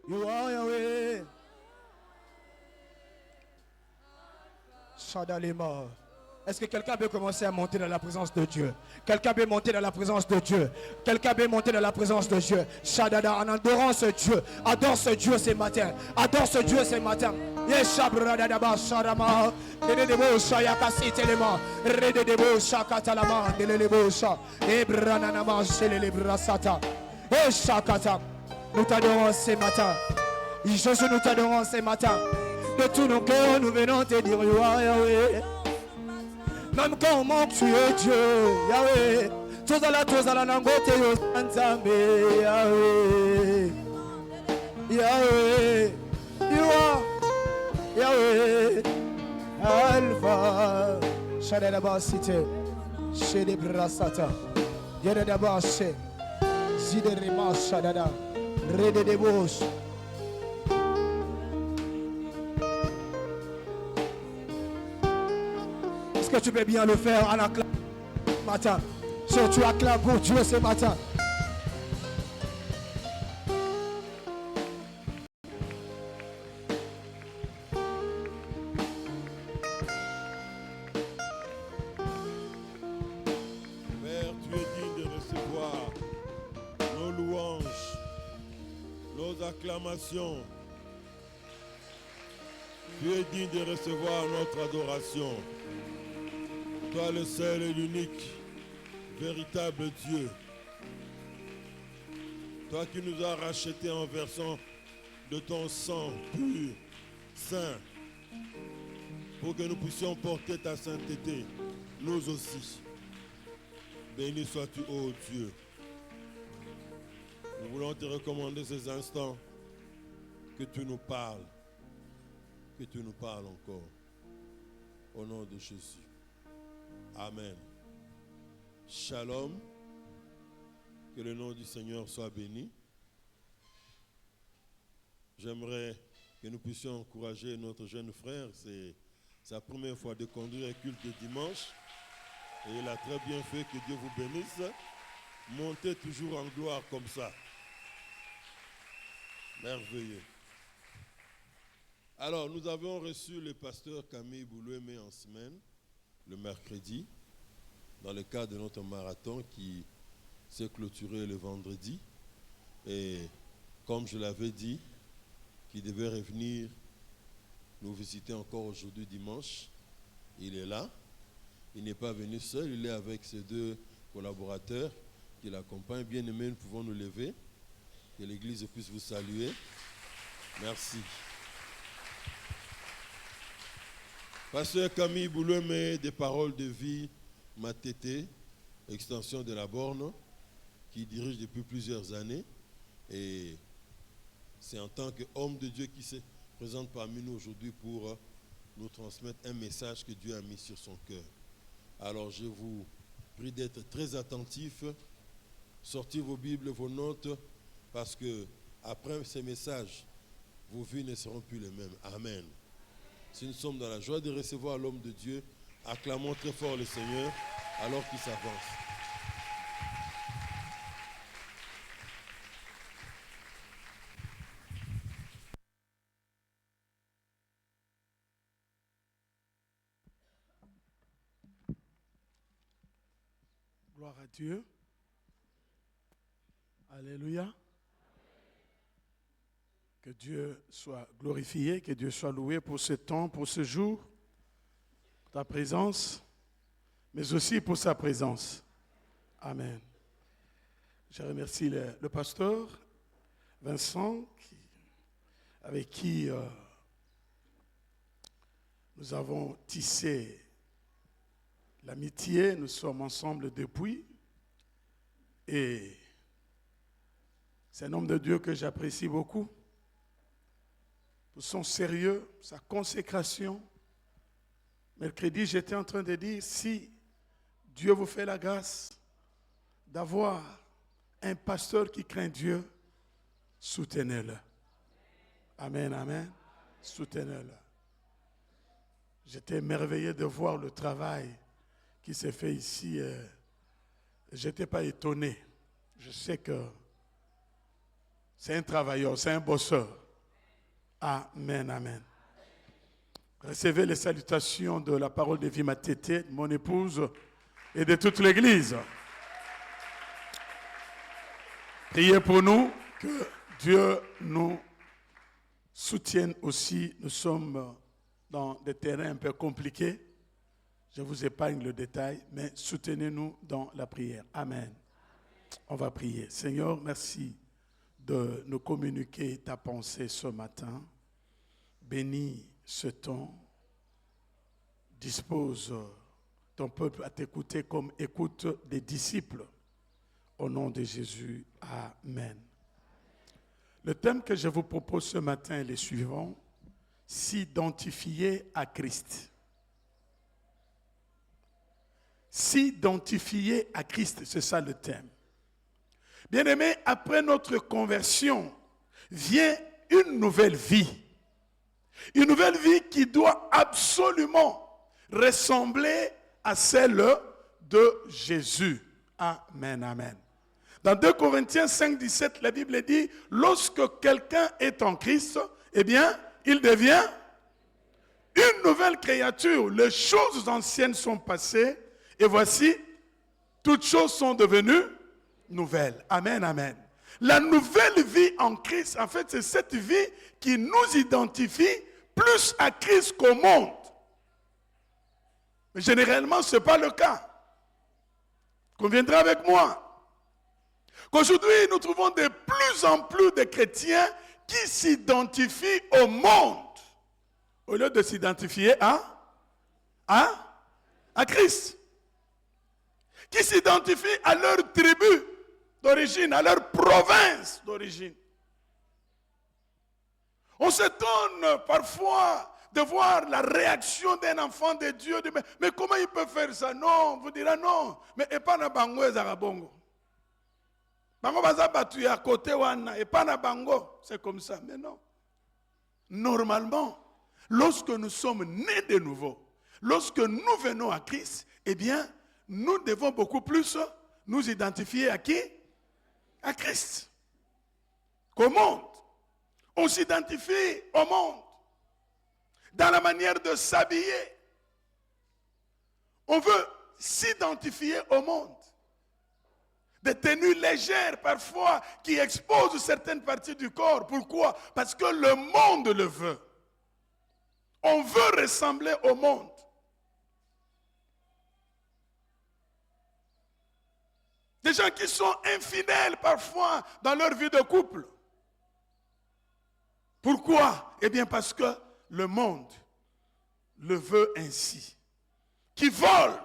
You are Yahweh. Shadalima. Est-ce que quelqu'un peut commencer à monter dans la présence de Dieu? Quelqu'un peut monter dans la présence de Dieu. Quelqu'un peut monter dans la présence de Dieu. Shadada, en adorant ce Dieu. Adore ce Dieu ce matin. Adore ce Dieu ce matin. Yeshabradadaba Sharama. Dedebo Shayakasi Telema. Redebo Shakatalama. Delebo Sha. Ebrananama Shelelebrasata. Shakata. Nous t'adorons ce matin. Jésus, nous t'adorons ce matin. De tous nos cœurs, nous venons te dire Yahweh. Même quand on manque, tu es Dieu, Yahweh. Tozala nangote yo Nzambe, Yahweh. Yahweh, you are Yahweh. Alpha, Shadadaba Cité, Shedebrasata, Yadadaba She, Ziderima Shadada, Rede de Bouche. Est-ce que tu peux bien le faire en acclamant ce matin? Si tu acclames pour Dieu ce matin. Père, tu es digne de recevoir nos louanges, nos acclamations. Tu es digne de recevoir notre adoration. Toi le seul et l'unique, véritable Dieu. Toi qui nous as rachetés en versant de ton sang pur, saint, pour que nous puissions porter ta sainteté, nous aussi. Béni sois-tu, ô Dieu. Nous voulons te recommander ces instants, que tu nous parles, encore. Au nom de Jésus. Amen. Shalom. Que le nom du Seigneur soit béni. J'aimerais que nous puissions encourager notre jeune frère. C'est sa première fois de conduire un culte de dimanche. Et il a très bien fait, que Dieu vous bénisse. Montez toujours en gloire comme ça. Merveilleux. Alors, nous avons reçu le pasteur Camille Boulouémé en semaine, le mercredi, dans le cadre de notre marathon qui s'est clôturé le vendredi. Et comme je l'avais dit, qui devait revenir nous visiter encore aujourd'hui dimanche, il est là. Il n'est pas venu seul, il est avec ses deux collaborateurs qui l'accompagnent. Bien aimés, nous pouvons nous lever. Que l'Église puisse vous saluer. Merci. Pasteur Camille Boulouémé, des paroles de vie, Matété, extension de la Borne, qui dirige depuis plusieurs années. Et c'est en tant qu'homme de Dieu qui se présente parmi nous aujourd'hui pour nous transmettre un message que Dieu a mis sur son cœur. Alors je vous prie d'être très attentifs, sortez vos Bibles, vos notes, parce que après ces messages, vos vies ne seront plus les mêmes. Amen. Si nous sommes dans la joie de recevoir l'homme de Dieu, acclamons très fort le Seigneur alors qu'il s'avance. Gloire à Dieu. Alléluia. Que Dieu soit glorifié, que Dieu soit loué pour ce temps, pour ce jour, pour ta présence, mais aussi pour sa présence. Amen. Je remercie le pasteur Vincent, avec qui nous avons tissé l'amitié. Nous sommes ensemble depuis. Et c'est un homme de Dieu que j'apprécie beaucoup. Pour son sérieux, sa consécration. Mercredi, j'étais en train de dire, si Dieu vous fait la grâce d'avoir un pasteur qui craint Dieu, soutenez-le. Amen, amen. Soutenez-le. J'étais émerveillé de voir le travail qui s'est fait ici. Je n'étais pas étonné. Je sais que C'est un travailleur, c'est un bosseur. Amen, amen. Recevez les salutations de la parole de vie, ma tété, mon épouse et de toute l'Église. Priez pour nous, que Dieu nous soutienne aussi. Nous sommes dans des terrains un peu compliqués. Je vous épargne le détail, mais soutenez-nous dans la prière. Amen. On va prier. Seigneur, merci de nous communiquer ta pensée ce matin. Bénis ce temps. Dispose ton peuple à t'écouter comme écoute des disciples. Au nom de Jésus, amen. Le thème que je vous propose ce matin est le suivant: s'identifier à Christ. S'identifier à Christ, c'est ça le thème. Bien-aimés, après notre conversion, vient une nouvelle vie. Une nouvelle vie qui doit absolument ressembler à celle de Jésus. Amen, amen. Dans 2 Corinthiens 5, 17, la Bible dit, lorsque quelqu'un est en Christ, eh bien, il devient une nouvelle créature. Les choses anciennes sont passées et voici, toutes choses sont devenues nouvelles. Amen, amen. La nouvelle vie en Christ, en fait, c'est cette vie qui nous identifie plus à Christ qu'au monde. Mais généralement, ce n'est pas le cas. Conviendrez avec moi qu'aujourd'hui, nous trouvons de plus en plus de chrétiens qui s'identifient au monde au lieu de s'identifier à Christ. Qui s'identifient à leur tribu d'origine, à leur province d'origine. On s'étonne parfois de voir la réaction d'un enfant de Dieu. Mais comment il peut faire ça? Non, on vous dira non. Mais et pas na bango ezarabongo. Bango baza batu à côté wana et pas na bango. C'est comme ça. Mais non. Normalement, lorsque nous sommes nés de nouveau, lorsque nous venons à Christ, eh bien, nous devons beaucoup plus nous identifier à qui? À Christ. Qu'au monde. On s'identifie au monde. Dans la manière de s'habiller. On veut s'identifier au monde. Des tenues légères parfois qui exposent certaines parties du corps. Pourquoi? Parce que le monde le veut. On veut ressembler au monde. Des gens qui sont infidèles parfois dans leur vie de couple. Pourquoi? Eh bien parce que le monde le veut ainsi. Qui volent,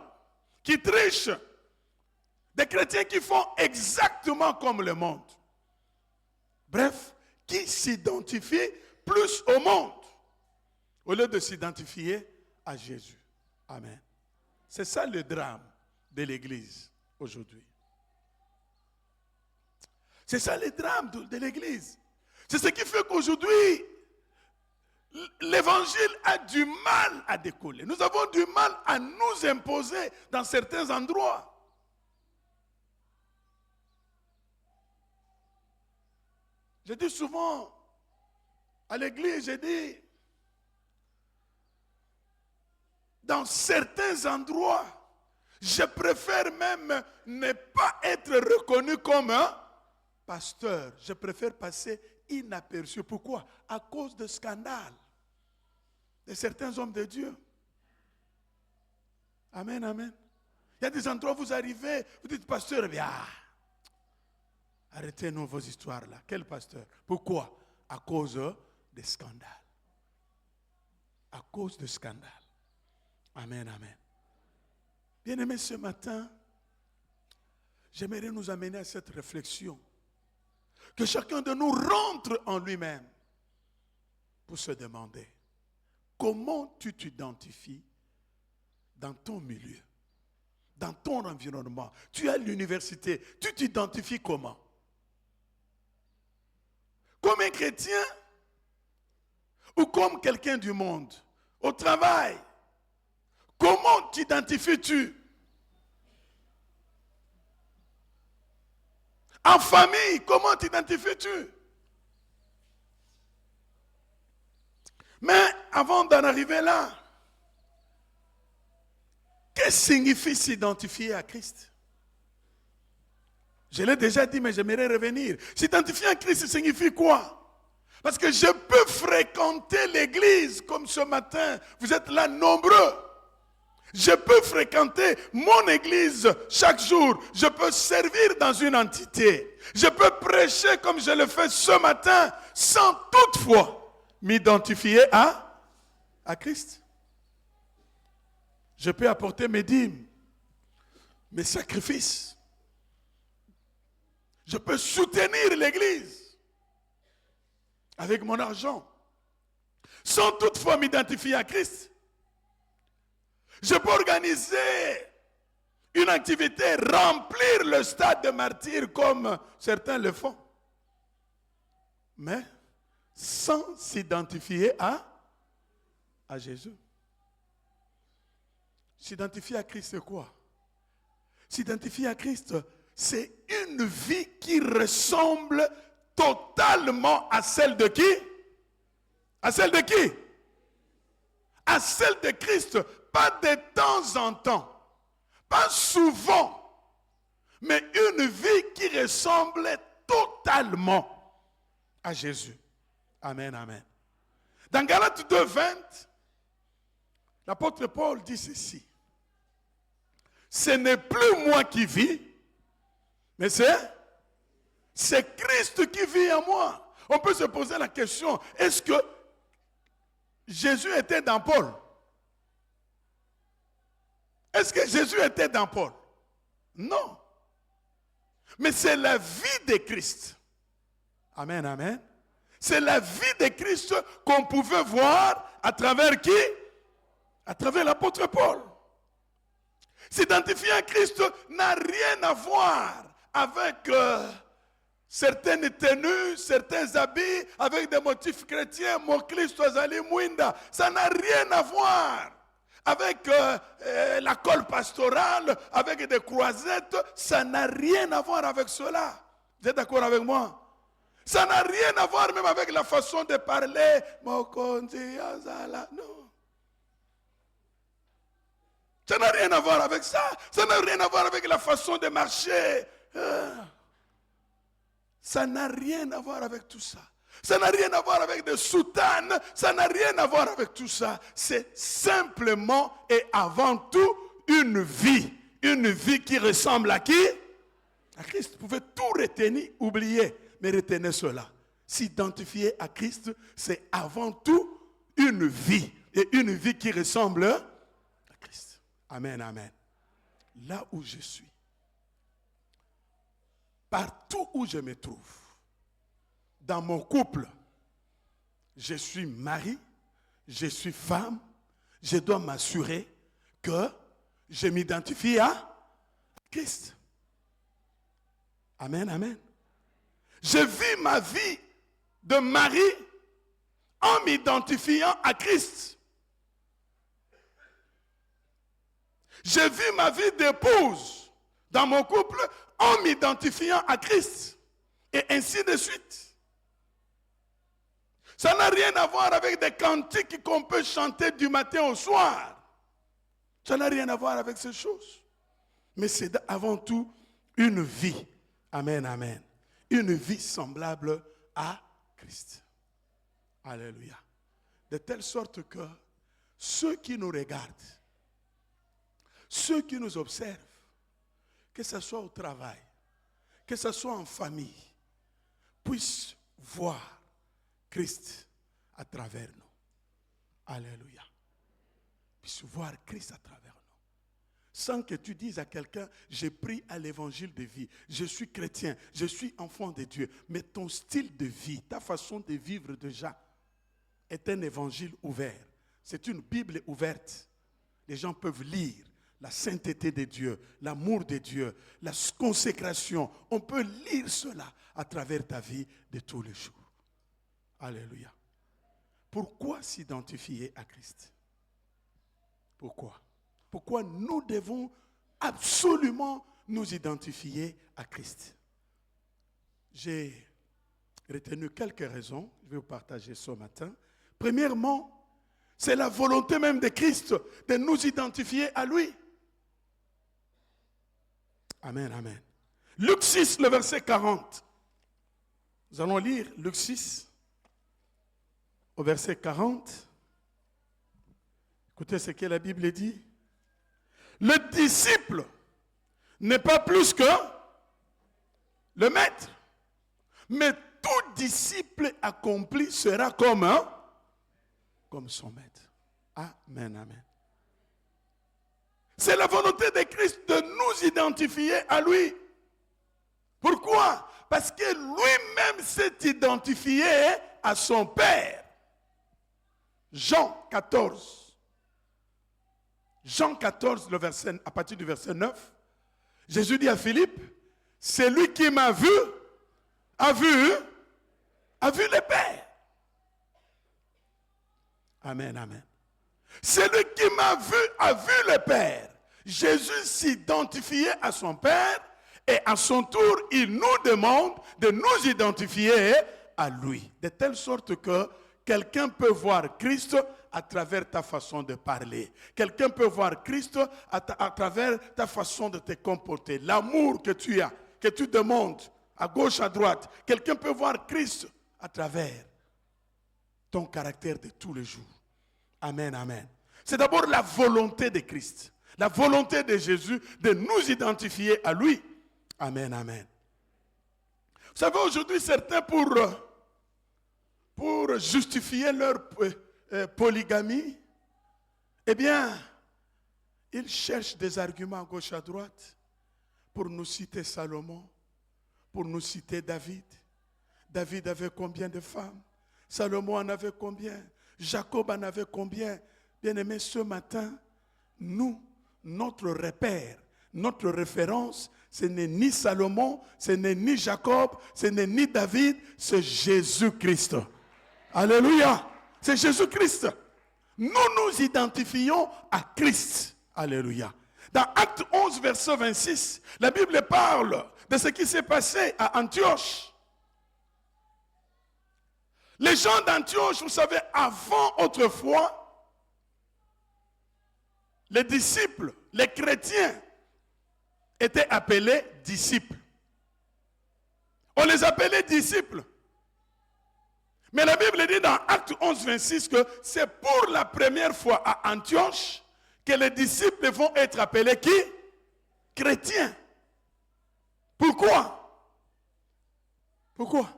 qui trichent. Des chrétiens qui font exactement comme le monde. Bref, qui s'identifient plus au monde au lieu de s'identifier à Jésus. Amen. C'est ça le drame de l'Église aujourd'hui. C'est ça le drame de l'Église. C'est ce qui fait qu'aujourd'hui, l'Évangile a du mal à décoller. Nous avons du mal à nous imposer dans certains endroits. Je dis souvent à l'église, je dis, dans certains endroits, je préfère même ne pas être reconnu comme un pasteur. Je préfère passer inaperçu. Pourquoi? À cause de scandales de certains hommes de Dieu. Amen, amen. Il y a des endroits où vous arrivez, vous dites, pasteur, bien, arrêtez-nous vos histoires là. Quel pasteur? Pourquoi? À cause des scandales. À cause de scandales. Amen, amen. Bien-aimés, ce matin, j'aimerais nous amener à cette réflexion. Que chacun de nous rentre en lui-même pour se demander comment tu t'identifies dans ton milieu, dans ton environnement. Tu es à l'université, tu t'identifies comment? Comme un chrétien ou comme quelqu'un du monde? Au travail, comment t'identifies-tu? En famille, comment t'identifies-tu? Mais avant d'en arriver là, que signifie s'identifier à Christ? Je l'ai déjà dit, mais j'aimerais revenir. S'identifier à Christ signifie quoi? Parce que je peux fréquenter l'église comme ce matin. Vous êtes là nombreux. Je peux fréquenter mon église chaque jour. Je peux servir dans une entité. Je peux prêcher comme je le fais ce matin sans toutefois m'identifier à Christ. Je peux apporter mes dîmes, mes sacrifices. Je peux soutenir l'église avec mon argent, sans toutefois m'identifier à Christ. Je peux organiser une activité, remplir le stade de martyrs comme certains le font, mais sans s'identifier à Jésus. S'identifier à Christ, c'est quoi? S'identifier à Christ, c'est une vie qui ressemble totalement à celle de qui? À celle de qui? À celle de Christ. Pas de temps en temps, pas souvent, mais une vie qui ressemble totalement à Jésus. Amen, amen. Dans Galates 2:20, l'apôtre Paul dit ceci. Ce n'est plus moi qui vis, mais c'est Christ qui vit en moi. On peut se poser la question, est-ce que Jésus était dans Paul? Est-ce que Jésus était dans Paul? Non. Mais c'est la vie de Christ. Amen, amen. C'est la vie de Christ qu'on pouvait voir à travers qui? À travers l'apôtre Paul. S'identifier à Christ n'a rien à voir avec certaines tenues, certains habits, avec des motifs chrétiens. Mon Christ, ça n'a rien à voir avec la colle pastorale, avec des croisettes. Ça n'a rien à voir avec cela. Vous êtes d'accord avec moi? Ça n'a rien à voir même avec la façon de parler. Non. Ça n'a rien à voir avec ça. Ça n'a rien à voir avec la façon de marcher. Ça n'a rien à voir avec tout ça. Ça n'a rien à voir avec des soutanes. Ça n'a rien à voir avec tout ça. C'est simplement et avant tout une vie. Une vie qui ressemble à qui? À Christ. Vous pouvez tout retenir, oublier. Mais retenez cela. S'identifier à Christ, c'est avant tout une vie. Et une vie qui ressemble à Christ. Amen, amen. Là où je suis, partout où je me trouve, dans mon couple, je suis mari, je suis femme, je dois m'assurer que je m'identifie à Christ. Amen, amen. Je vis ma vie de mari en m'identifiant à Christ. Je vis ma vie d'épouse dans mon couple en m'identifiant à Christ. Et ainsi de suite. Ça n'a rien à voir avec des cantiques qu'on peut chanter du matin au soir. Ça n'a rien à voir avec ces choses. Mais c'est avant tout une vie. Amen, amen. Une vie semblable à Christ. Alléluia. De telle sorte que ceux qui nous regardent, ceux qui nous observent, que ce soit au travail, que ce soit en famille, puissent voir Christ à travers nous. Alléluia. Puissent voir Christ à travers nous. Sans que tu dises à quelqu'un, j'ai pris à l'évangile de vie, je suis chrétien, je suis enfant de Dieu. Mais ton style de vie, ta façon de vivre déjà, est un évangile ouvert. C'est une Bible ouverte. Les gens peuvent lire la sainteté de Dieu, l'amour de Dieu, la consécration. On peut lire cela à travers ta vie de tous les jours. Alléluia. Pourquoi s'identifier à Christ? Pourquoi? Pourquoi nous devons absolument nous identifier à Christ? J'ai retenu quelques raisons, je vais vous partager ce matin. Premièrement, c'est la volonté même de Christ de nous identifier à lui. Amen, amen. Luc 6, le verset 40. Nous allons lire Luc 6, au verset 40. Écoutez ce que la Bible dit. Le disciple n'est pas plus que le maître. Mais tout disciple accompli sera comme son maître. Amen, amen. C'est la volonté de Christ de nous identifier à lui. Pourquoi? Parce que lui-même s'est identifié à son Père. Jean 14. Jean 14, à partir du verset 9. Jésus dit à Philippe, celui qui m'a vu, a vu le Père. Amen, amen. Celui qui m'a vu, a vu le Père. Jésus s'identifiait à son Père et à son tour, il nous demande de nous identifier à lui. De telle sorte que quelqu'un peut voir Christ à travers ta façon de parler. Quelqu'un peut voir Christ à travers ta façon de te comporter. L'amour que tu as, que tu demandes à gauche, à droite. Quelqu'un peut voir Christ à travers ton caractère de tous les jours. Amen, amen. C'est d'abord la volonté de Christ, la volonté de Jésus de nous identifier à lui. Amen, amen. Vous savez, aujourd'hui, certains, pour justifier leur polygamie, eh bien, ils cherchent des arguments à gauche, à droite pour nous citer Salomon, pour nous citer David. David avait combien de femmes? Salomon en avait combien? Jacob en avait combien? Bien-aimés, ce matin, notre repère, notre référence, ce n'est ni Salomon, ce n'est ni Jacob, ce n'est ni David, c'est Jésus-Christ. Alléluia! C'est Jésus-Christ. Nous nous identifions à Christ. Alléluia. Dans Acte 11, verset 26, la Bible parle de ce qui s'est passé à Antioche. Les gens d'Antioche, vous savez, avant autrefois, les disciples, les chrétiens, étaient appelés disciples. On les appelait disciples. Mais la Bible dit dans Acte 11, 26 que c'est pour la première fois à Antioche que les disciples vont être appelés qui? Chrétiens. Pourquoi? Pourquoi?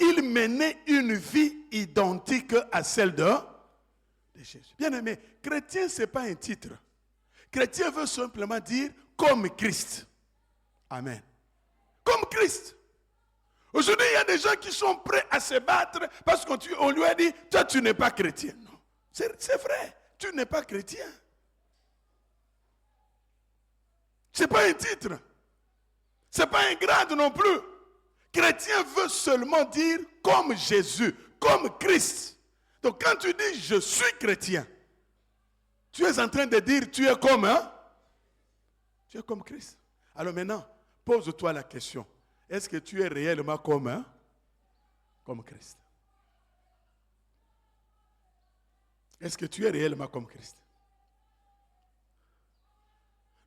Ils menaient une vie identique à celle de Jésus. Bien aimé, chrétien, ce n'est pas un titre. Chrétien veut simplement dire comme Christ. Amen. Comme Christ. Aujourd'hui, il y a des gens qui sont prêts à se battre parce qu'on lui a dit, toi, tu n'es pas chrétien. Non, c'est vrai, tu n'es pas chrétien. Ce n'est pas un titre. Ce n'est pas un grade non plus. Chrétien veut seulement dire comme Jésus, comme Christ. Donc quand tu dis je suis chrétien, tu es en train de dire tu es comme tu es comme Christ. Alors maintenant, pose-toi la question. Est-ce que tu es réellement comme Christ? Est-ce que tu es réellement comme Christ?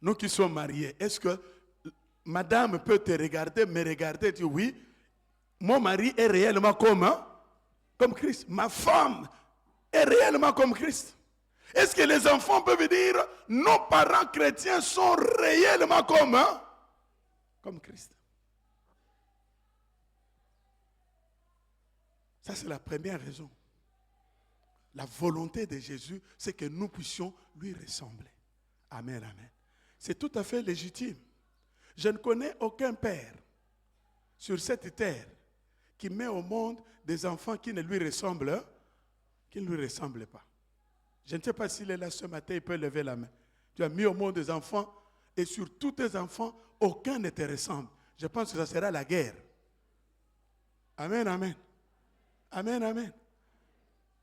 Nous qui sommes mariés, est-ce que madame peut te regarder, me regarder et dire oui, mon mari est réellement comme Christ. Ma femme est réellement comme Christ. Est-ce que les enfants peuvent dire nos parents chrétiens sont réellement comme Christ? Ça, c'est la première raison. La volonté de Jésus, c'est que nous puissions lui ressembler. Amen, amen. C'est tout à fait légitime. Je ne connais aucun père sur cette terre qui met au monde des enfants qui ne lui ressemblent pas. Je ne sais pas s'il est là ce matin, il peut lever la main. Tu as mis au monde des enfants et sur tous tes enfants, aucun ne te ressemble. Je pense que ça sera la guerre. Amen, amen. Amen, amen.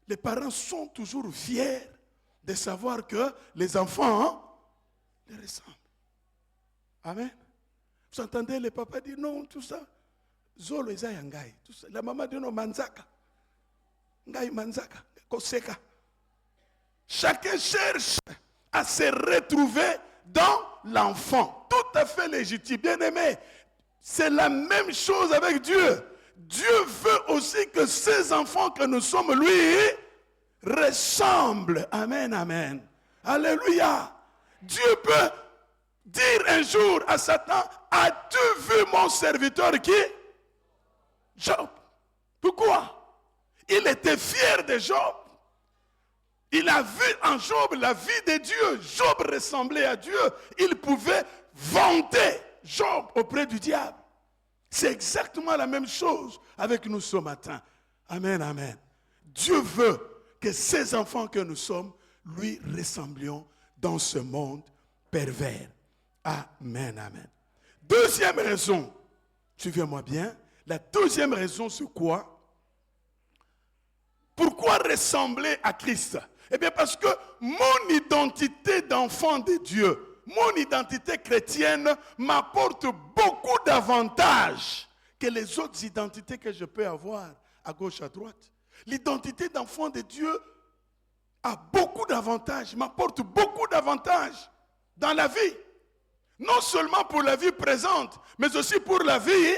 Les parents sont toujours fiers de savoir que les enfants les ressemblent. Amen. Vous entendez les papas dire non, tout ça. Zolo Ezayangai. La maman dit non, Manzaka. Chacun cherche à se retrouver dans l'enfant. Tout à fait légitime. Bien aimé, c'est la même chose avec Dieu. Dieu veut aussi que ces enfants que nous sommes, lui, ressemblent. Amen, amen. Alléluia. Dieu peut dire un jour à Satan, as-tu vu mon serviteur qui? Job. Pourquoi? Il était fier de Job. Il a vu en Job la vie de Dieu. Job ressemblait à Dieu. Il pouvait vanter Job auprès du diable. C'est exactement la même chose avec nous ce matin. Amen, amen. Dieu veut que ces enfants que nous sommes, lui ressemblions dans ce monde pervers. Amen, amen. Deuxième raison, suivez-moi bien. La deuxième raison, c'est quoi? Pourquoi ressembler à Christ? Eh bien parce que mon identité d'enfant de Dieu, mon identité chrétienne m'apporte beaucoup d'avantages que les autres identités que je peux avoir à gauche, à droite. L'identité d'enfant de Dieu a beaucoup d'avantages, m'apporte beaucoup d'avantages dans la vie. Non seulement pour la vie présente, mais aussi pour la vie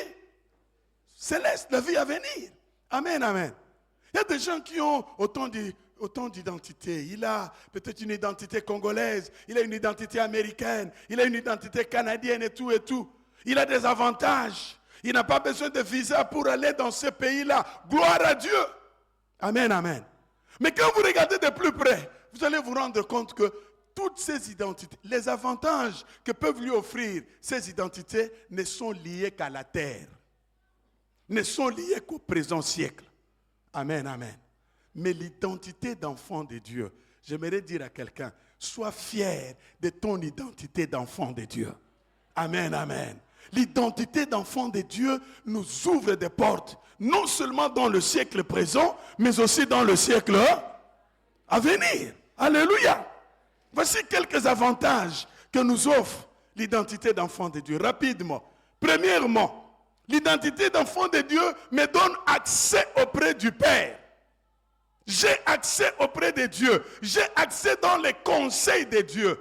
céleste, la vie à venir. Amen, amen. Il y a des gens qui ont autant d'identités. Il a peut-être une identité congolaise, il a une identité américaine, il a une identité canadienne et tout et tout. Il a des avantages. Il n'a pas besoin de visa pour aller dans ce pays-là. Gloire à Dieu. Amen, amen. Mais quand vous regardez de plus près, vous allez vous rendre compte que toutes ces identités, les avantages que peuvent lui offrir ces identités ne sont liés qu'à la terre, ne sont liés qu'au présent siècle. Amen, amen. Mais l'identité d'enfant de Dieu, j'aimerais dire à quelqu'un, sois fier de ton identité d'enfant de Dieu. Amen, amen. L'identité d'enfant de Dieu nous ouvre des portes, non seulement dans le siècle présent, mais aussi dans le siècle à venir. Alléluia. Voici quelques avantages que nous offre l'identité d'enfant de Dieu. Rapidement. Premièrement, l'identité d'enfant de Dieu me donne accès auprès du Père. J'ai accès auprès de Dieu. J'ai accès dans les conseils de Dieu.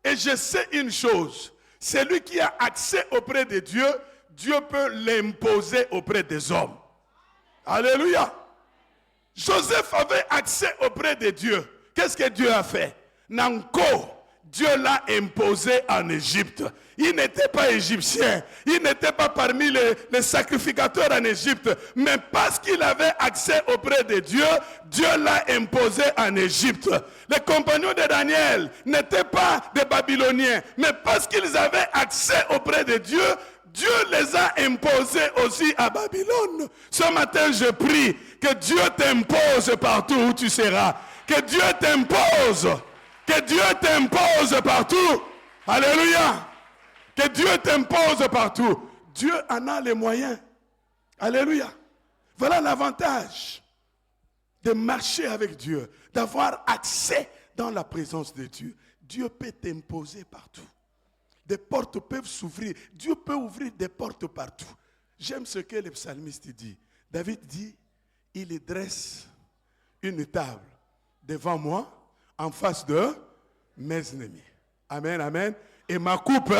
Et je sais une chose. Celui qui a accès auprès de Dieu, Dieu peut l'imposer auprès des hommes. Alléluia. Joseph avait accès auprès de Dieu. Qu'est-ce que Dieu a fait? Nanko, Dieu l'a imposé en Égypte. Il n'était pas égyptien. Il n'était pas parmi les sacrificateurs en Égypte. Mais parce qu'il avait accès auprès de Dieu, Dieu l'a imposé en Égypte. Les compagnons de Daniel n'étaient pas des Babyloniens. Mais parce qu'ils avaient accès auprès de Dieu, Dieu les a imposés aussi à Babylone. Ce matin, je prie que Dieu t'impose partout où tu seras. Que Dieu t'impose. Que Dieu t'impose partout. Alléluia. Que Dieu t'impose partout. Dieu en a les moyens. Alléluia. Voilà l'avantage de marcher avec Dieu, d'avoir accès dans la présence de Dieu. Dieu peut t'imposer partout. Des portes peuvent s'ouvrir. Dieu peut ouvrir des portes partout. J'aime ce que le psalmiste dit. David dit, il dresse une table devant moi, en face de mes ennemis. Amen, amen. Et ma coupe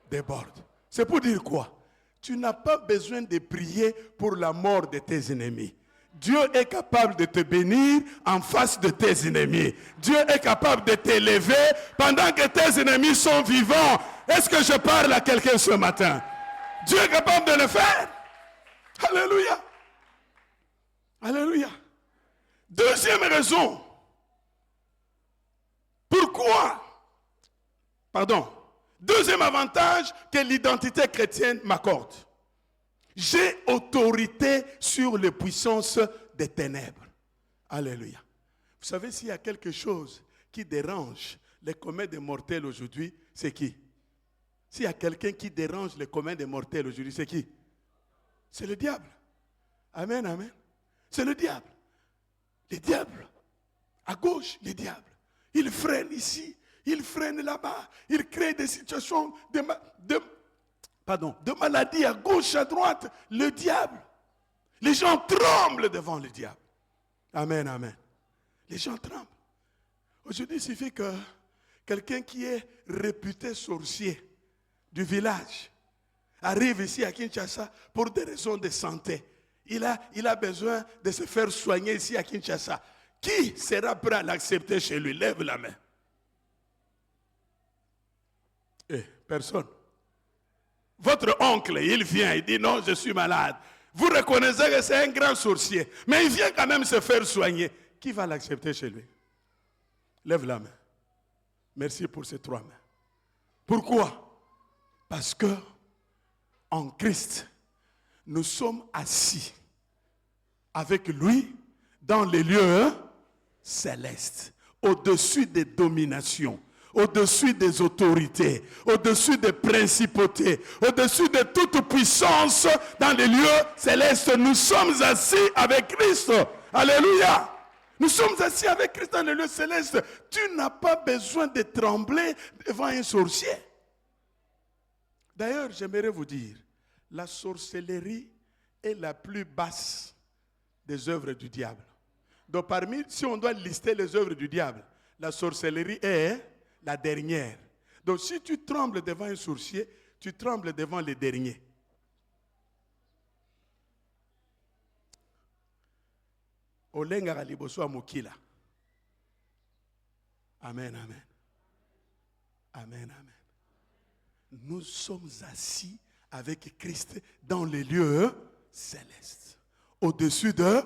déborde. C'est pour dire quoi? Tu n'as pas besoin de prier pour la mort de tes ennemis. Dieu est capable de te bénir en face de tes ennemis. Dieu est capable de t'élever pendant que tes ennemis sont vivants. Est-ce que je parle à quelqu'un ce matin? Dieu est capable de le faire. Alléluia. Alléluia. Deuxième raison. Pourquoi? Deuxième avantage que l'identité chrétienne m'accorde. J'ai autorité sur les puissances des ténèbres. Alléluia. Vous savez, s'il y a quelque chose qui dérange les communs des mortels aujourd'hui, c'est qui? S'il y a quelqu'un qui dérange les communs des mortels aujourd'hui, c'est qui? C'est le diable. Amen, amen. C'est le diable. Le diable. À gauche, le diable. Il freine ici, il freine là-bas, il crée des situations de maladie à gauche, à droite. Le diable. Les gens tremblent devant le diable. Amen, amen. Les gens tremblent. Aujourd'hui, il suffit que quelqu'un qui est réputé sorcier du village arrive ici à Kinshasa pour des raisons de santé. Il a besoin de se faire soigner ici à Kinshasa. Qui sera prêt à l'accepter chez lui? Lève la main. Personne. Votre oncle, il vient, il dit non, je suis malade. Vous reconnaissez que c'est un grand sorcier, mais il vient quand même se faire soigner. Qui va l'accepter chez lui? Lève la main. Merci pour ces 3 mains. Pourquoi? Parce que en Christ, nous sommes assis avec lui dans les lieux célestes, au-dessus des dominations, au-dessus des autorités, au-dessus des principautés, au-dessus de toute puissance dans les lieux célestes. Nous sommes assis avec Christ. Alléluia. Nous sommes assis avec Christ dans les lieux célestes. Tu n'as pas besoin de trembler devant un sorcier. D'ailleurs, j'aimerais vous dire, la sorcellerie est la plus basse des œuvres du diable. Donc si on doit lister les œuvres du diable, la sorcellerie est la dernière. Donc si tu trembles devant un sorcier, tu trembles devant les derniers. Olenga liboso amokila. Amen, amen. Amen, amen. Nous sommes assis avec Christ dans les lieux célestes, au-dessus de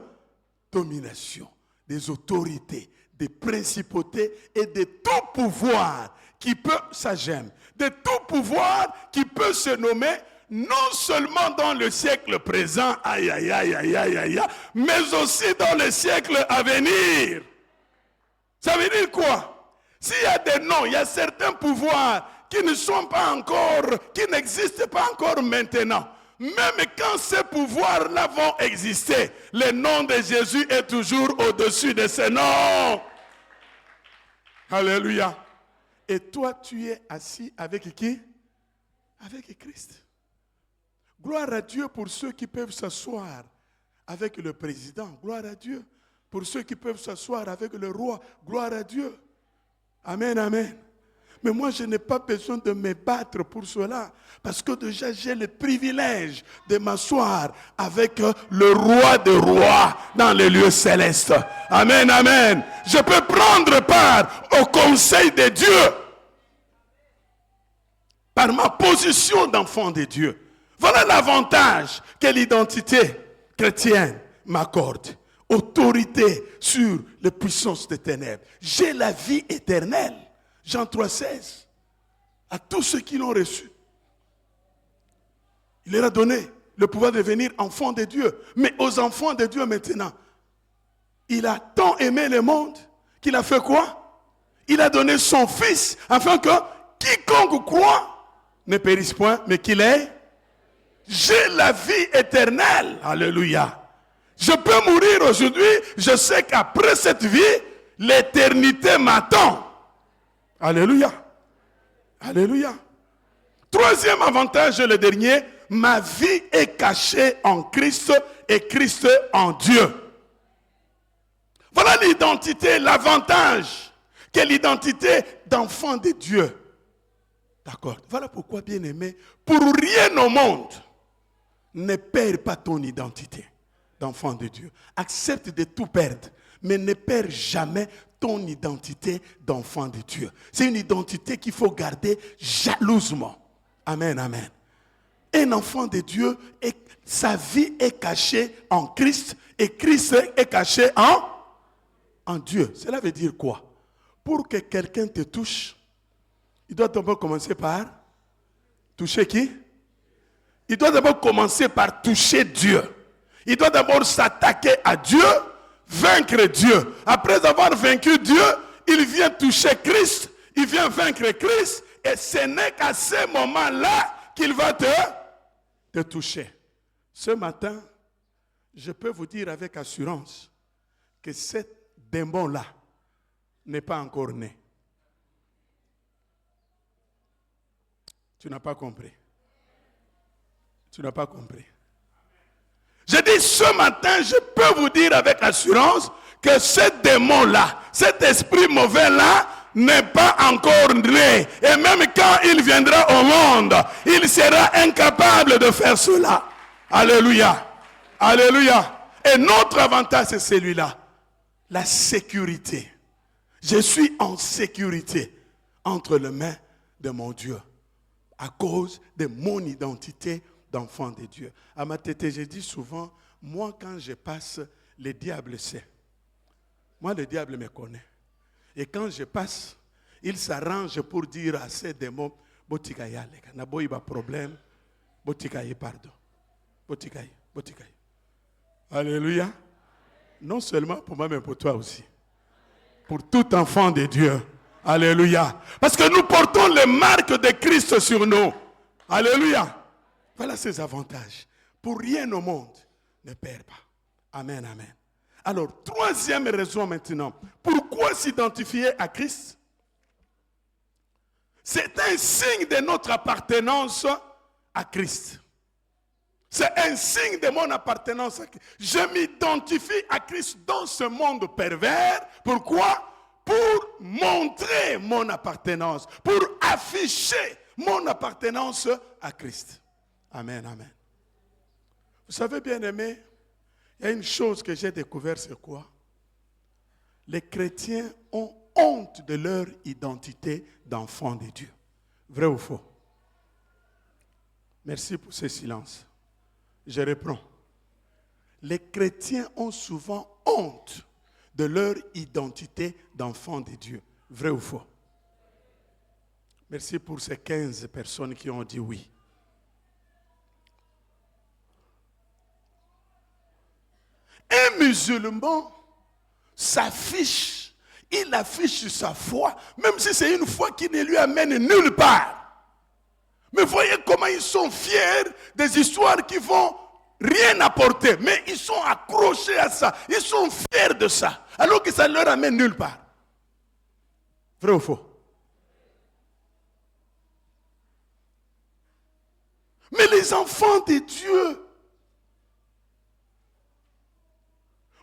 domination, des autorités, des principautés et de tout pouvoir qui peut, ça j'aime, de tout pouvoir qui peut se nommer non seulement dans le siècle présent, aïe, aïe, aïe, aïe, aïe, aïe, mais aussi dans le siècle à venir. Ça veut dire quoi? S'il y a des noms, il y a certains pouvoirs qui ne sont pas encore, qui n'existent pas encore maintenant. Même quand ces pouvoirs-là vont exister, le nom de Jésus est toujours au-dessus de ces noms. Alléluia. Et toi, tu es assis avec qui? Avec Christ. Gloire à Dieu pour ceux qui peuvent s'asseoir avec le président. Gloire à Dieu pour ceux qui peuvent s'asseoir avec le roi. Gloire à Dieu. Amen, amen. Mais moi, je n'ai pas besoin de me battre pour cela. Parce que déjà, j'ai le privilège de m'asseoir avec le roi des rois dans les lieux célestes. Amen, amen. Je peux prendre part au conseil de Dieu par ma position d'enfant de Dieu. Voilà l'avantage que l'identité chrétienne m'accorde. Autorité sur les puissances des ténèbres. J'ai la vie éternelle. Jean 3,16. À tous ceux qui l'ont reçu, il leur a donné le pouvoir de devenir enfants de Dieu. Mais aux enfants de Dieu maintenant, il a tant aimé le monde qu'il a fait quoi? Il a donné son Fils afin que quiconque croit ne périsse point, mais qu'il ait. J'ai la vie éternelle. Alléluia. Je peux mourir aujourd'hui. Je sais qu'après cette vie, l'éternité m'attend. Alléluia. Alléluia. Troisième avantage, le dernier, ma vie est cachée en Christ et Christ en Dieu. Voilà l'identité, l'avantage qu'est l'identité d'enfant de Dieu. D'accord. Voilà pourquoi, bien aimé, pour rien au monde, ne perds pas ton identité d'enfant de Dieu. Accepte de tout perdre, mais ne perds jamais ton identité d'enfant de Dieu. C'est une identité qu'il faut garder jalousement. Amen, amen. Un enfant de Dieu, sa vie est cachée en Christ et Christ est caché en Dieu. Cela veut dire quoi? Pour que quelqu'un te touche, il doit d'abord commencer par toucher qui? Il doit d'abord commencer par toucher Dieu. Il doit d'abord s'attaquer à Dieu, vaincre Dieu. Après avoir vaincu Dieu, il vient toucher Christ, il vient vaincre Christ, et ce n'est qu'à ce moment-là qu'il va te toucher. Ce matin, je peux vous dire avec assurance que cet démon-là n'est pas encore né. Tu n'as pas compris. Tu n'as pas compris. Je dis ce matin, je peux vous dire avec assurance que ce démon-là, cet esprit mauvais-là, n'est pas encore né. Et même quand il viendra au monde, il sera incapable de faire cela. Alléluia. Alléluia. Et notre avantage, c'est celui-là. La sécurité. Je suis en sécurité entre les mains de mon Dieu à cause de mon identité d'enfant de Dieu. À ma tête, j'ai dit souvent, moi quand je passe, le diable sait. Moi, le diable me connaît. Et quand je passe, il s'arrange pour dire à ces démons, Botikaïa, n'a pas eu de problème, Botikaïa, pardon. Botikaïa. Alléluia. Non seulement pour moi, mais pour toi aussi. Pour tout enfant de Dieu. Alléluia. Parce que nous portons les marques de Christ sur nous. Alléluia. Voilà ses avantages. Pour rien au monde, ne perds pas. Amen, amen. Alors, troisième raison maintenant. Pourquoi s'identifier à Christ? C'est un signe de notre appartenance à Christ. C'est un signe de mon appartenance à Christ. Je m'identifie à Christ dans ce monde pervers. Pourquoi? Pour montrer mon appartenance, pour afficher mon appartenance à Christ. Amen, amen. Vous savez, bien aimé, il y a une chose que j'ai découverte, c'est quoi? Les chrétiens ont honte de leur identité d'enfant de Dieu. Vrai ou faux? Merci pour ce silence. Je reprends. Les chrétiens ont souvent honte de leur identité d'enfant de Dieu. Vrai ou faux? Merci pour ces 15 personnes qui ont dit oui. Un musulman s'affiche, il affiche sa foi, même si c'est une foi qui ne lui amène nulle part. Mais voyez comment ils sont fiers des histoires qui vont rien apporter, mais ils sont accrochés à ça, ils sont fiers de ça, alors que ça ne leur amène nulle part. Vrai ou faux? Mais les enfants de Dieu,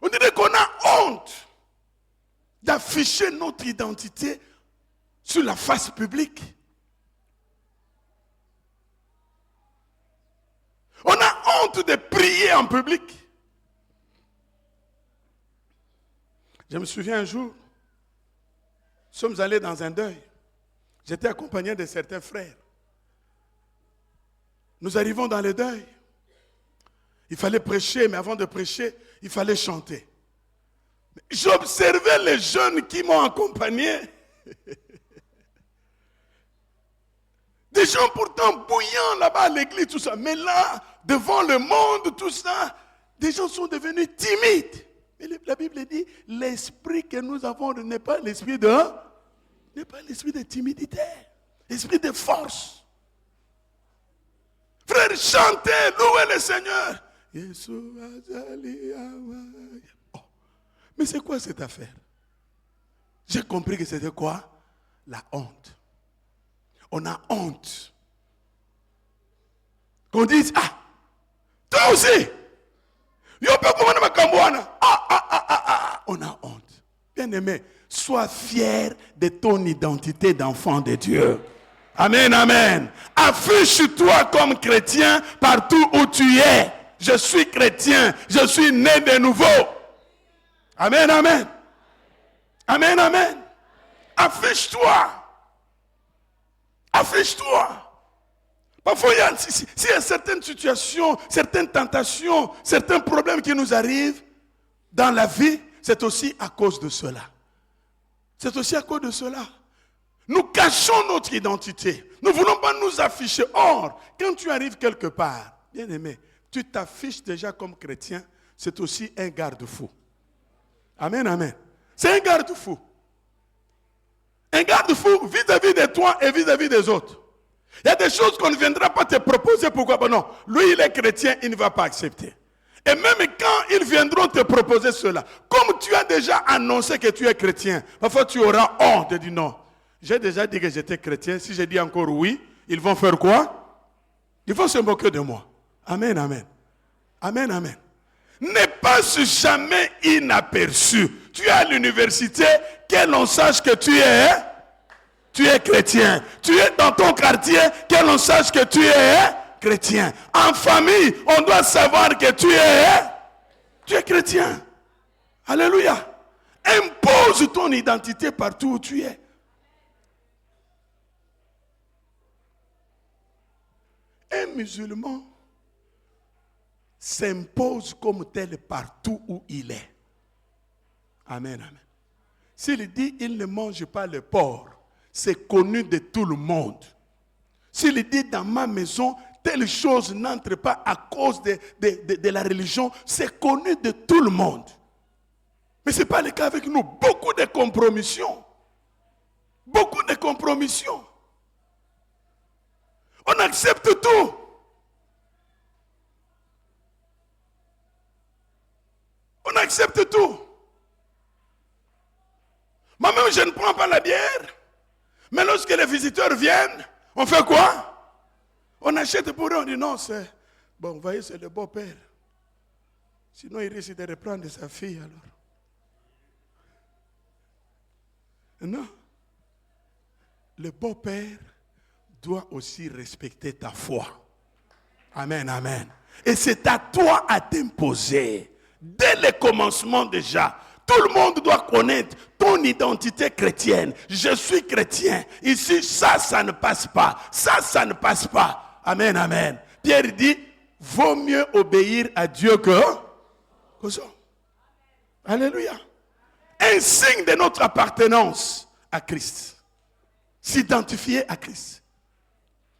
on dirait qu'on a honte d'afficher notre identité sur la face publique. On a honte de prier en public. Je me souviens un jour, nous sommes allés dans un deuil. J'étais accompagné de certains frères. Nous arrivons dans le deuil. Il fallait prêcher, mais avant de prêcher, il fallait chanter. J'observais les jeunes qui m'ont accompagné. Des gens pourtant bouillants là-bas à l'église, tout ça. Mais là, devant le monde, tout ça, des gens sont devenus timides. Mais la Bible dit, l'esprit que nous avons n'est pas l'esprit de timidité, l'esprit de force. Frère, chantez, louez le Seigneur. Oh. Mais c'est quoi cette affaire? J'ai compris que c'était quoi? La honte. On a honte. Qu'on dise, ah, toi aussi, on a honte. Bien aimé, sois fier de ton identité d'enfant de Dieu. Amen, amen. Affiche-toi comme chrétien partout où tu es. Je suis chrétien, je suis né de nouveau. Amen, amen. Amen, amen. Affiche-toi. Affiche-toi. Parfois, s'il y a certaines situations, certaines tentations, certains problèmes qui nous arrivent dans la vie, c'est aussi à cause de cela. C'est aussi à cause de cela. Nous cachons notre identité. Nous ne voulons pas nous afficher. Or, quand tu arrives quelque part, bien aimé, tu t'affiches déjà comme chrétien, c'est aussi un garde-fou. Amen, amen. C'est un garde-fou. Un garde-fou vis-à-vis de toi et vis-à-vis des autres. Il y a des choses qu'on ne viendra pas te proposer. Pourquoi? Ben non, lui il est chrétien, il ne va pas accepter. Et même quand ils viendront te proposer cela, comme tu as déjà annoncé que tu es chrétien, parfois tu auras honte de dire non. J'ai déjà dit que j'étais chrétien, si je dis encore oui, ils vont faire quoi? Ils vont se moquer de moi. Amen, amen. Amen, amen. ne passe jamais inaperçu. Tu es à l'université, que l'on sache que tu es chrétien. Tu es dans ton quartier, que l'on sache que tu es chrétien. En famille, on doit savoir que tu es chrétien. Alléluia. Impose ton identité partout où tu es. Un musulman s'impose comme tel partout où il est. Amen, amen. S'il dit il ne mange pas le porc, c'est connu de tout le monde. S'il dit dans ma maison, telle chose n'entre pas à cause de la religion, c'est connu de tout le monde. Mais ce n'est pas le cas avec nous. Beaucoup de compromissions. Beaucoup de compromissions. On accepte tout. On accepte tout. Moi-même, je ne prends pas la bière. Mais lorsque les visiteurs viennent, on fait quoi? On achète pour eux, on dit non, c'est... Bon, vous voyez, c'est le beau-père. Sinon, il risque de reprendre sa fille, alors. Non. Le beau-père doit aussi respecter ta foi. Amen, amen. Et c'est à toi à t'imposer. Dès le commencement déjà, tout le monde doit connaître ton identité chrétienne. Je suis chrétien. Ici, ça ne passe pas. Ça ne passe pas. Amen, amen. Pierre dit, vaut mieux obéir à Dieu qu'aux hommes. Alléluia. Un signe de notre appartenance à Christ. S'identifier à Christ.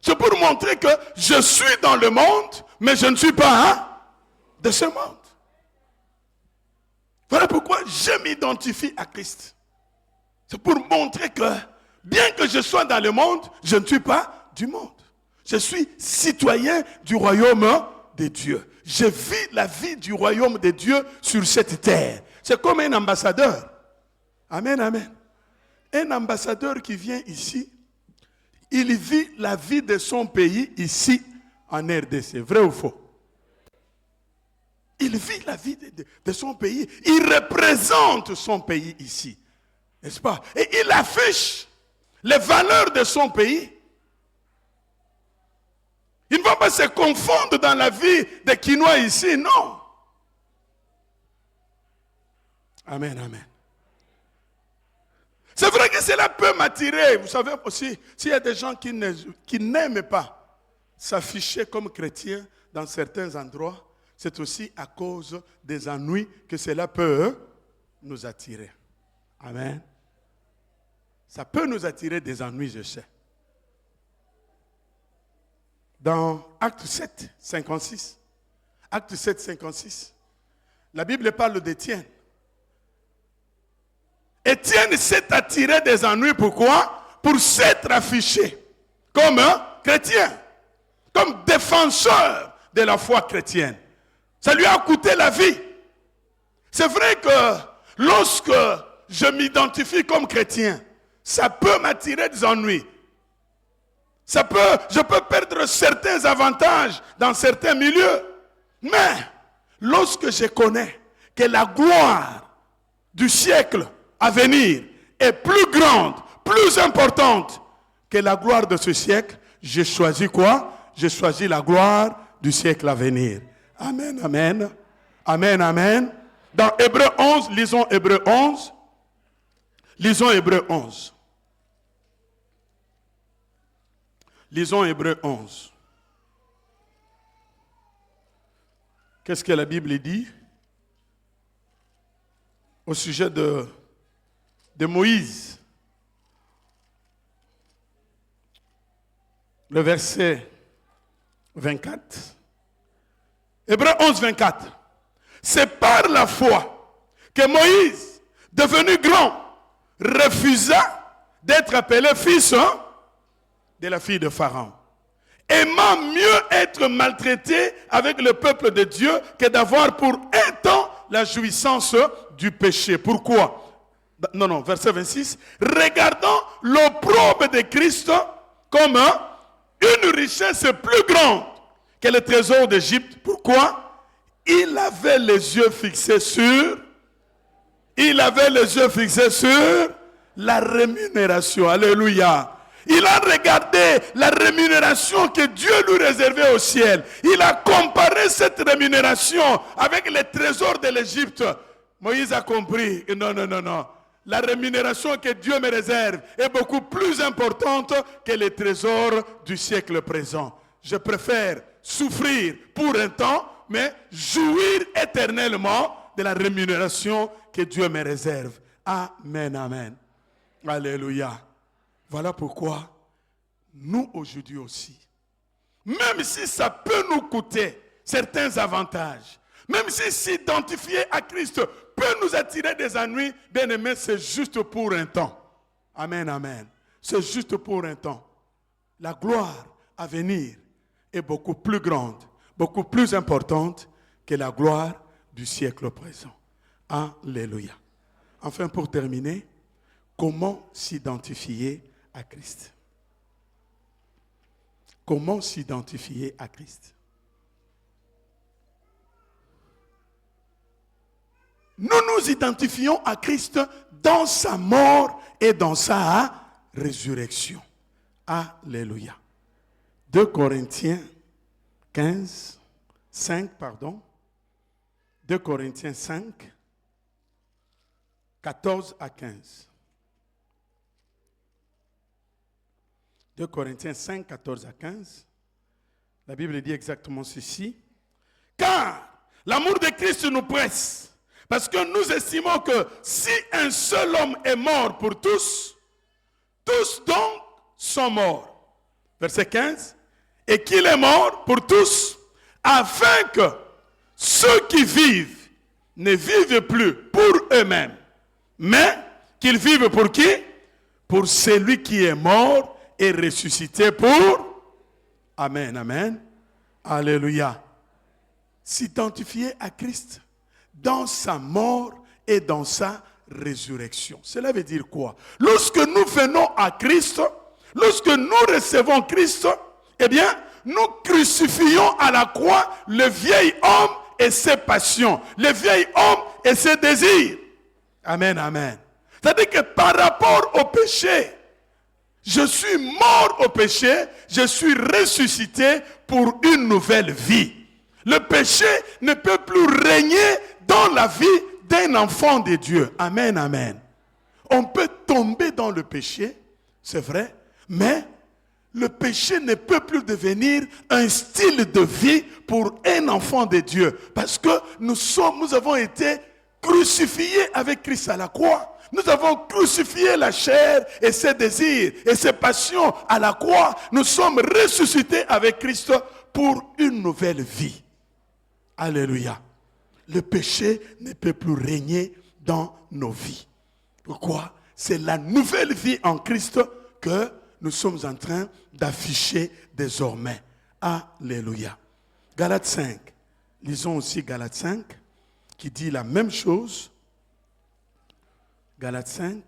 C'est pour montrer que je suis dans le monde, mais je ne suis pas de ce monde. Voilà pourquoi je m'identifie à Christ. C'est pour montrer que, bien que je sois dans le monde, je ne suis pas du monde. Je suis citoyen du royaume de Dieu. Je vis la vie du royaume de Dieu sur cette terre. C'est comme un ambassadeur. Amen, amen. Un ambassadeur qui vient ici, il vit la vie de son pays ici en RDC. Vrai ou faux? Il vit la vie de son pays. Il représente son pays ici. N'est-ce pas? Et il affiche les valeurs de son pays. Il ne va pas se confondre dans la vie des Quinois ici, non. Amen, amen. C'est vrai que cela peut m'attirer. Vous savez aussi, s'il y a des gens qui n'aiment pas s'afficher comme chrétiens dans certains endroits, c'est aussi à cause des ennuis que cela peut nous attirer. Amen. Ça peut nous attirer des ennuis, je sais. Dans Acte 7, 56, Acte 7, 56, la Bible parle d'Étienne. Étienne s'est attiré des ennuis, pourquoi? Pour s'être affiché comme un chrétien, comme défenseur de la foi chrétienne. Ça lui a coûté la vie. C'est vrai que lorsque je m'identifie comme chrétien, ça peut m'attirer des ennuis. Je peux perdre certains avantages dans certains milieux. Mais lorsque je connais que la gloire du siècle à venir est plus grande, plus importante que la gloire de ce siècle, j'ai choisi quoi? J'ai choisi la gloire du siècle à venir. Amen, amen. Amen, amen. Dans Hébreux 11, lisons Hébreux 11. Lisons Hébreux 11. Lisons Hébreux 11. Qu'est-ce que la Bible dit au sujet de Moïse? Le verset 24. Hébreux 11, 24. C'est par la foi que Moïse, devenu grand, refusa d'être appelé fils de la fille de Pharaon, aimant mieux être maltraité avec le peuple de Dieu que d'avoir pour un temps la jouissance du péché. Pourquoi? Non, verset 26. Regardant l'opprobre de Christ comme une richesse plus grande que le trésor d'Égypte. Pourquoi? il avait les yeux fixés sur la rémunération. Alléluia. Il a regardé la rémunération que Dieu lui réservait au ciel. Il a comparé cette rémunération avec les trésors de l'Égypte. Moïse a compris. Non. La rémunération que Dieu me réserve est beaucoup plus importante que les trésors du siècle présent. Je préfère souffrir pour un temps, mais jouir éternellement de la rémunération que Dieu me réserve. Amen, amen. Alléluia. Voilà pourquoi nous aujourd'hui aussi, même si ça peut nous coûter certains avantages, même si s'identifier à Christ peut nous attirer des ennuis, bien aimé, c'est juste pour un temps. Amen, amen. C'est juste pour un temps. La gloire à venir est beaucoup plus grande, beaucoup plus importante que la gloire du siècle présent. Alléluia. Enfin, pour terminer, comment s'identifier à Christ? Comment s'identifier à Christ? Nous nous identifions à Christ dans sa mort et dans sa résurrection. Alléluia. 2 Corinthiens 5, 2 Corinthiens 5, 14 à 15. 2 Corinthiens 5, 14 à 15. La Bible dit exactement ceci. Car l'amour de Christ nous presse, parce que nous estimons que si un seul homme est mort pour tous, tous donc sont morts. Verset 15. Et qu'il est mort pour tous, afin que ceux qui vivent ne vivent plus pour eux-mêmes, mais qu'ils vivent pour qui? Pour celui qui est mort et ressuscité pour. Amen, amen. Alléluia. S'identifier à Christ dans sa mort et dans sa résurrection. Cela veut dire quoi? Lorsque nous venons à Christ, lorsque nous recevons Christ, eh bien, nous crucifions à la croix le vieil homme et ses passions, le vieil homme et ses désirs. Amen, amen. C'est-à-dire que par rapport au péché, je suis mort au péché, je suis ressuscité pour une nouvelle vie. Le péché ne peut plus régner dans la vie d'un enfant de Dieu. Amen, amen. On peut tomber dans le péché, c'est vrai, mais le péché ne peut plus devenir un style de vie pour un enfant de Dieu. Parce que nous avons été crucifiés avec Christ à la croix. Nous avons crucifié la chair et ses désirs et ses passions à la croix. Nous sommes ressuscités avec Christ pour une nouvelle vie. Alléluia. Le péché ne peut plus régner dans nos vies. Pourquoi? C'est la nouvelle vie en Christ que nous sommes en train d'afficher désormais. Alléluia. Galates 5. Lisons aussi Galates 5 qui dit la même chose. Galates 5.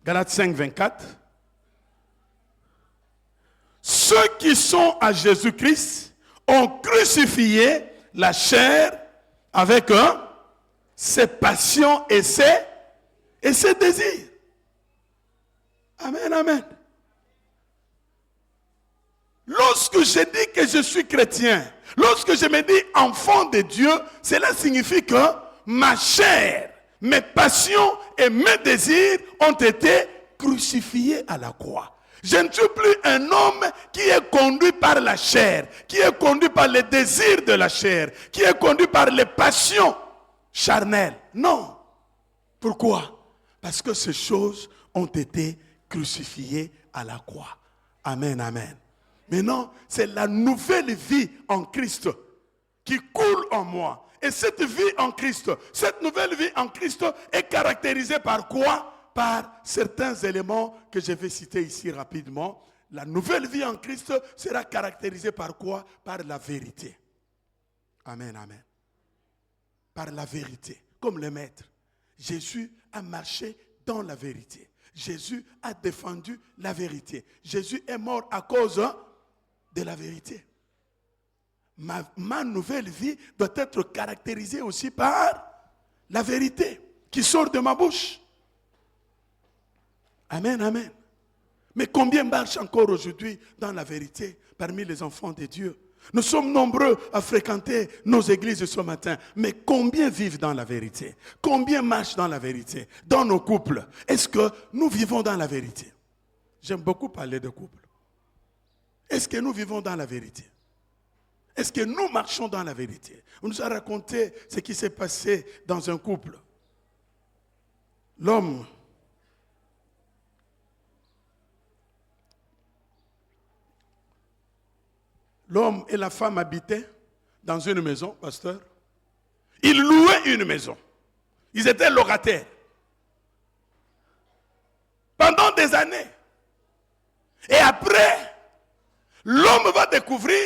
Galates 5, 24. Ceux qui sont à Jésus-Christ ont crucifié la chair avec ses passions et ses désirs. Amen, amen. Lorsque je dis que je suis chrétien, lorsque je me dis enfant de Dieu, cela signifie que ma chair, mes passions et mes désirs ont été crucifiés à la croix. Je ne suis plus un homme qui est conduit par la chair, qui est conduit par les désirs de la chair, qui est conduit par les passions charnelles. Non. Pourquoi? Parce que ces choses ont été crucifiées à la croix. Amen, amen. Maintenant, c'est la nouvelle vie en Christ qui coule en moi. Et cette vie en Christ, cette nouvelle vie en Christ est caractérisée par quoi? Par certains éléments que je vais citer ici rapidement. La nouvelle vie en Christ sera caractérisée par quoi? Par la vérité. Amen, amen. Par la vérité. Comme le maître. Jésus a marché dans la vérité. Jésus a défendu la vérité. Jésus est mort à cause de la vérité. Ma nouvelle vie doit être caractérisée aussi par la vérité qui sort de ma bouche. Amen, amen. Mais combien marchent encore aujourd'hui dans la vérité parmi les enfants de Dieu? Nous sommes nombreux à fréquenter nos églises ce matin, mais combien vivent dans la vérité? Combien marchent dans la vérité? Dans nos couples, est-ce que nous vivons dans la vérité? J'aime beaucoup parler de couple. Est-ce que nous vivons dans la vérité? Est-ce que nous marchons dans la vérité? On nous a raconté ce qui s'est passé dans un couple. L'homme et la femme habitaient dans une maison, pasteur. Ils louaient une maison. Ils étaient locataires. Pendant des années. Et après, l'homme va découvrir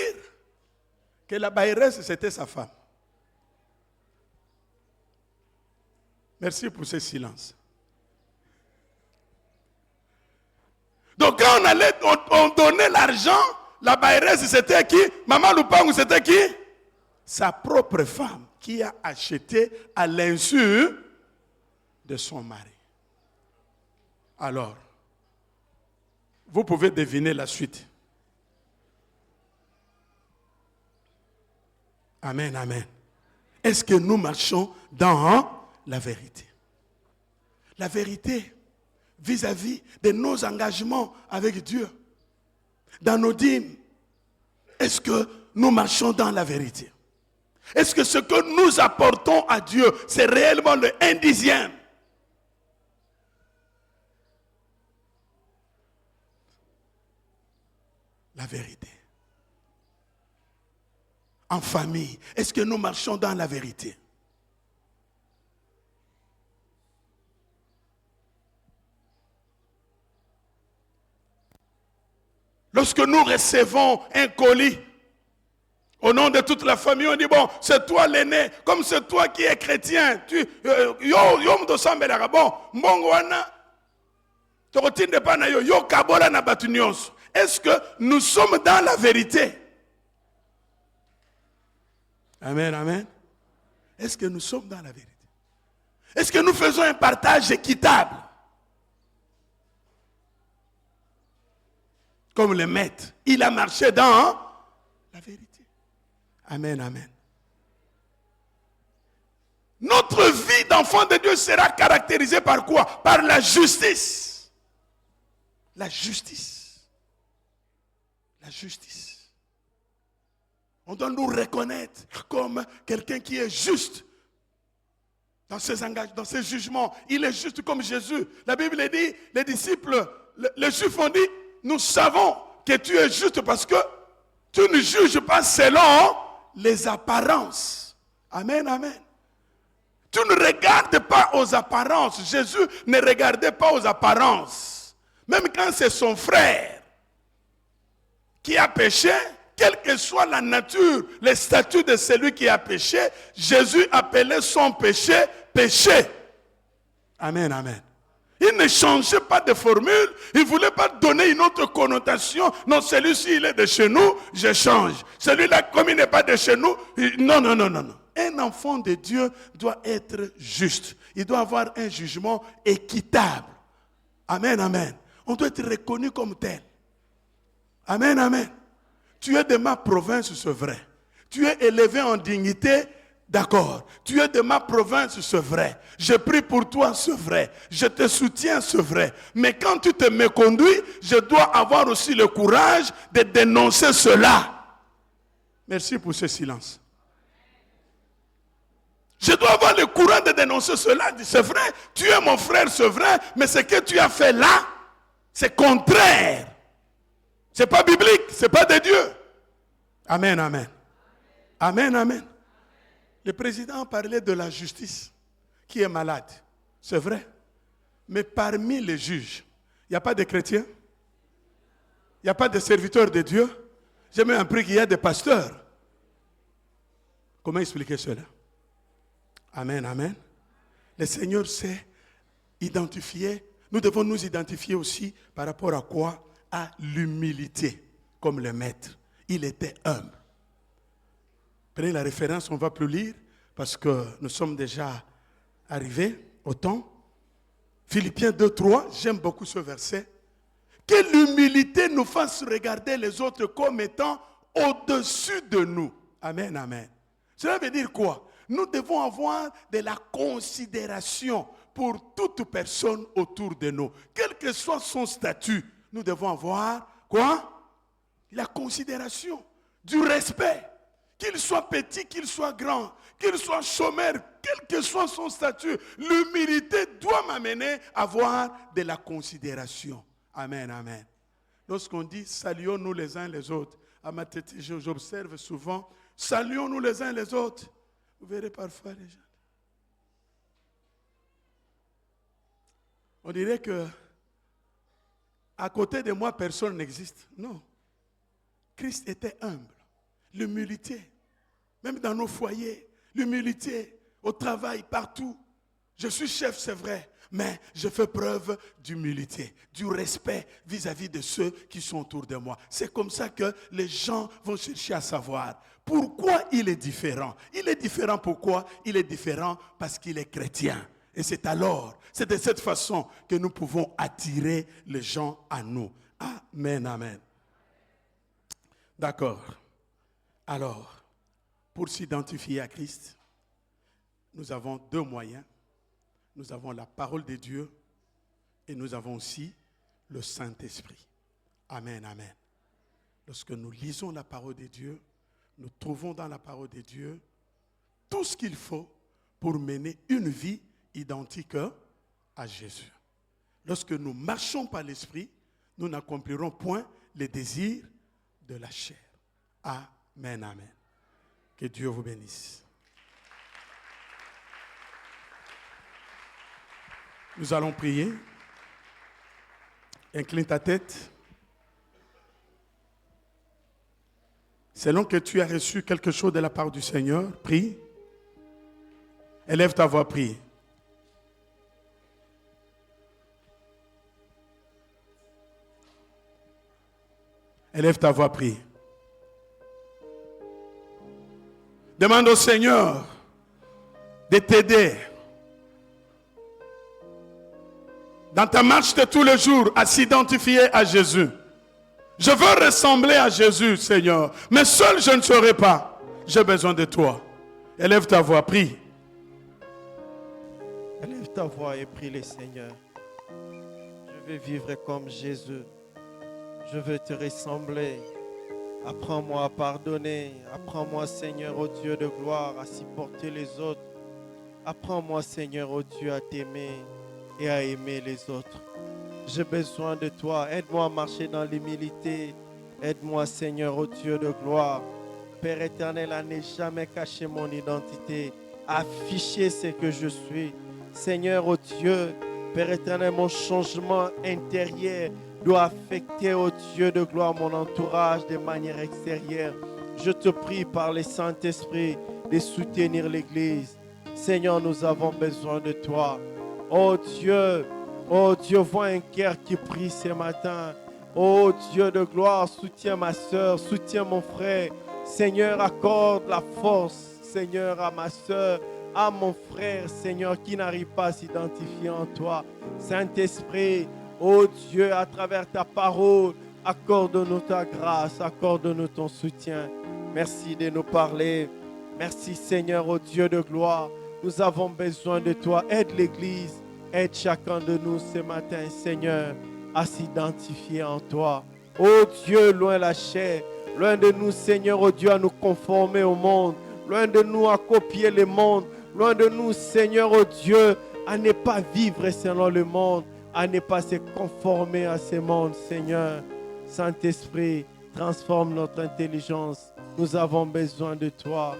que la bailleresse, c'était sa femme. Merci pour ce silence. Donc quand on donnait l'argent, la bailleresse, c'était qui? Maman Lupangu, c'était qui? Sa propre femme qui a acheté à l'insu de son mari. Alors, vous pouvez deviner la suite. Amen, amen. Est-ce que nous marchons dans la vérité? La vérité vis-à-vis de nos engagements avec Dieu. Dans nos dîmes, est-ce que nous marchons dans la vérité? Est-ce que ce que nous apportons à Dieu, c'est réellement le 1/10? La vérité. En famille, est-ce que nous marchons dans la vérité? Lorsque nous recevons un colis, au nom de toute la famille, on dit, bon, c'est toi l'aîné, comme c'est toi qui es chrétien, est-ce que nous sommes dans la vérité? Amen, amen. Est-ce que nous sommes dans la vérité? Est-ce que nous faisons un partage équitable? Comme le maître, il a marché dans la vérité. Amen, amen. Notre vie d'enfant de Dieu sera caractérisée par quoi? Par la justice. La justice. La justice. On doit nous reconnaître comme quelqu'un qui est juste dans ses engagements, dans ses jugements. Il est juste comme Jésus. La Bible dit, les disciples, les Juifs ont dit, nous savons que tu es juste parce que tu ne juges pas selon les apparences. Amen, amen. Tu ne regardes pas aux apparences. Jésus ne regardait pas aux apparences. Même quand c'est son frère qui a péché, quelle que soit la nature, les statuts de celui qui a péché, Jésus appelait son péché, péché. Amen, amen. Il ne changeait pas de formule, il ne voulait pas donner une autre connotation. Non, celui-ci, il est de chez nous, je change. Celui-là, comme il n'est pas de chez nous, non, non, non, non, non. Un enfant de Dieu doit être juste. Il doit avoir un jugement équitable. Amen, amen. On doit être reconnu comme tel. Amen, amen. Tu es de ma province, c'est vrai. Tu es élevé en dignité, d'accord. Tu es de ma province, c'est vrai. Je prie pour toi, c'est vrai. Je te soutiens, c'est vrai. Mais quand tu te méconduis, je dois avoir aussi le courage de dénoncer cela. Merci pour ce silence. Je dois avoir le courage de dénoncer cela. C'est vrai, tu es mon frère, c'est vrai, mais ce que tu as fait là, c'est contraire. C'est pas biblique, c'est pas de Dieu. Amen, amen. Amen, amen. Le président parlait de la justice qui est malade. C'est vrai. Mais parmi les juges, il n'y a pas de chrétiens. Il n'y a pas de serviteurs de Dieu. J'ai même appris qu'il y a des pasteurs. Comment expliquer cela? Amen, amen. Le Seigneur sait identifier nous devons nous identifier aussi par rapport à quoi? À l'humilité, comme le maître. Il était humble. Prenez la référence, on ne va plus lire, parce que nous sommes déjà arrivés au temps. Philippiens 2:3, j'aime beaucoup ce verset. Que l'humilité nous fasse regarder les autres comme étant au-dessus de nous. Amen, amen. Cela veut dire quoi? Nous devons avoir de la considération pour toute personne autour de nous. Quel que soit son statut, nous devons avoir quoi? La considération, du respect. Qu'il soit petit, qu'il soit grand, qu'il soit chômeur, quel que soit son statut, l'humilité doit m'amener à avoir de la considération. Amen, amen. Lorsqu'on dit saluons-nous les uns les autres, à ma tête, j'observe souvent, saluons-nous les uns les autres. Vous verrez parfois les gens. On dirait que à côté de moi, personne n'existe. Non. Christ était humble. L'humilité, même dans nos foyers, l'humilité au travail, partout. Je suis chef, c'est vrai, mais je fais preuve d'humilité, du respect vis-à-vis de ceux qui sont autour de moi. C'est comme ça que les gens vont chercher à savoir pourquoi il est différent. Il est différent pourquoi? Il est différent parce qu'il est chrétien. Et c'est de cette façon que nous pouvons attirer les gens à nous. Amen, amen. D'accord. Alors, pour s'identifier à Christ, nous avons deux moyens. Nous avons la parole de Dieu et nous avons aussi le Saint-Esprit. Amen, amen. Lorsque nous lisons la parole de Dieu, nous trouvons dans la parole de Dieu tout ce qu'il faut pour mener une vie identique à Jésus. Lorsque nous marchons par l'Esprit, nous n'accomplirons point les désirs de la chair. Amen, amen. Que Dieu vous bénisse. Nous allons prier. Incline ta tête. Selon que tu as reçu quelque chose de la part du Seigneur, prie. Élève ta voix, prie. Élève ta voix, prie. Demande au Seigneur de t'aider dans ta marche de tous les jours à s'identifier à Jésus. Je veux ressembler à Jésus, Seigneur, mais seul je ne saurais pas. J'ai besoin de toi. Élève ta voix, prie. Élève ta voix et prie le Seigneur. Je veux vivre comme Jésus. Je veux te ressembler. Apprends-moi à pardonner. Apprends-moi, Seigneur, ô Dieu de gloire, à supporter les autres. Apprends-moi, Seigneur, ô Dieu, à t'aimer et à aimer les autres. J'ai besoin de toi. Aide-moi à marcher dans l'humilité. Aide-moi, Seigneur, ô Dieu de gloire. Père éternel, à ne jamais cacher mon identité, à afficher ce que je suis. Seigneur, ô Dieu, Père éternel, mon changement intérieur doit affecter, ô Dieu de gloire, mon entourage de manière extérieure. Je te prie par le Saint-Esprit de soutenir l'Église. Seigneur, nous avons besoin de toi. Oh Dieu, vois un cœur qui prie ce matin. Oh Dieu de gloire, soutiens ma soeur, soutiens mon frère. Seigneur, accorde la force, Seigneur, à ma soeur, à mon frère, Seigneur, qui n'arrive pas à s'identifier en toi. Saint-Esprit, oh Dieu, à travers ta parole, accorde-nous ta grâce, accorde-nous ton soutien. Merci de nous parler. Merci Seigneur, oh Dieu de gloire. Nous avons besoin de toi. Aide l'Église, aide chacun de nous ce matin, Seigneur, à s'identifier en toi. Oh Dieu, loin la chair, loin de nous, Seigneur, oh Dieu, à nous conformer au monde, loin de nous à copier le monde, loin de nous, Seigneur, oh Dieu, à ne pas vivre selon le monde, à ne pas se conformer à ce monde, Seigneur. Saint-Esprit, transforme notre intelligence. Nous avons besoin de toi.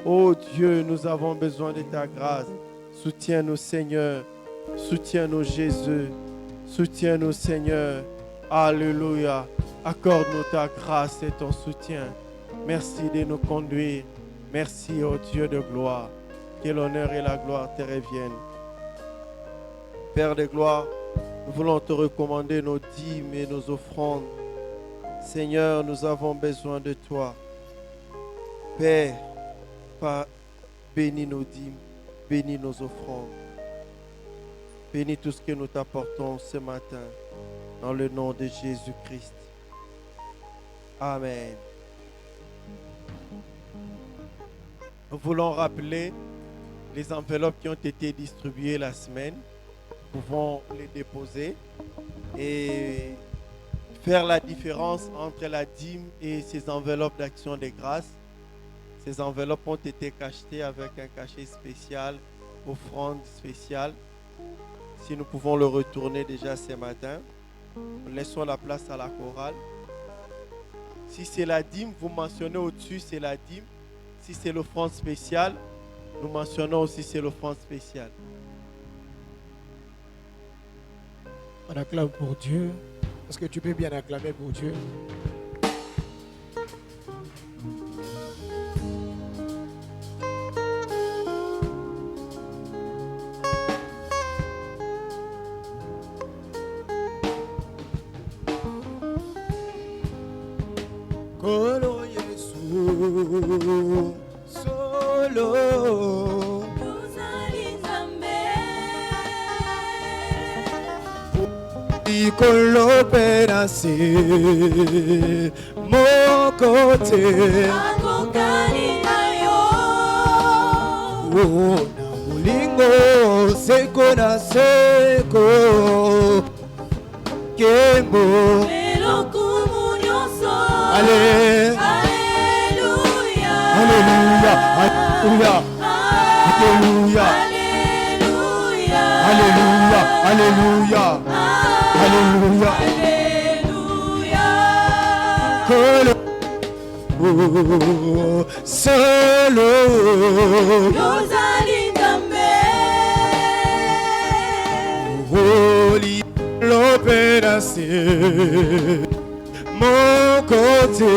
Oh Dieu, nous avons besoin de ta grâce. Soutiens-nous, Seigneur. Soutiens-nous, Jésus. Soutiens-nous, Seigneur. Alléluia. Accorde-nous ta grâce et ton soutien. Merci de nous conduire. Merci, ô Dieu de gloire. Que l'honneur et la gloire te reviennent. Père de gloire, Nous voulons te recommander nos dîmes et nos offrandes. Seigneur, nous avons besoin de toi. Père, bénis nos dîmes, bénis nos offrandes. Bénis tout ce que nous t'apportons ce matin. Dans le nom de Jésus-Christ. Amen. Nous voulons rappeler les enveloppes qui ont été distribuées la semaine. Nous pouvons les déposer et faire la différence entre la dîme et ces enveloppes d'action de grâce. Ces enveloppes ont été cachetées avec un cachet spécial, offrande spéciale. Si nous pouvons le retourner déjà ce matin, laissons la place à la chorale. Si c'est la dîme, vous mentionnez au-dessus, c'est la dîme. Si c'est l'offrande spéciale, nous mentionnons aussi c'est l'offrande spéciale. On acclame pour Dieu. Est-ce que tu peux bien acclamer pour Dieu? Kolo Yesu solo Kolo penase mokote na mulingo seko na seko kembo Alléluia, Alléluia, Alléluia, Alléluia, Alléluia, Alléluia, Alléluia, solo, Holy, l'opération. Mon côté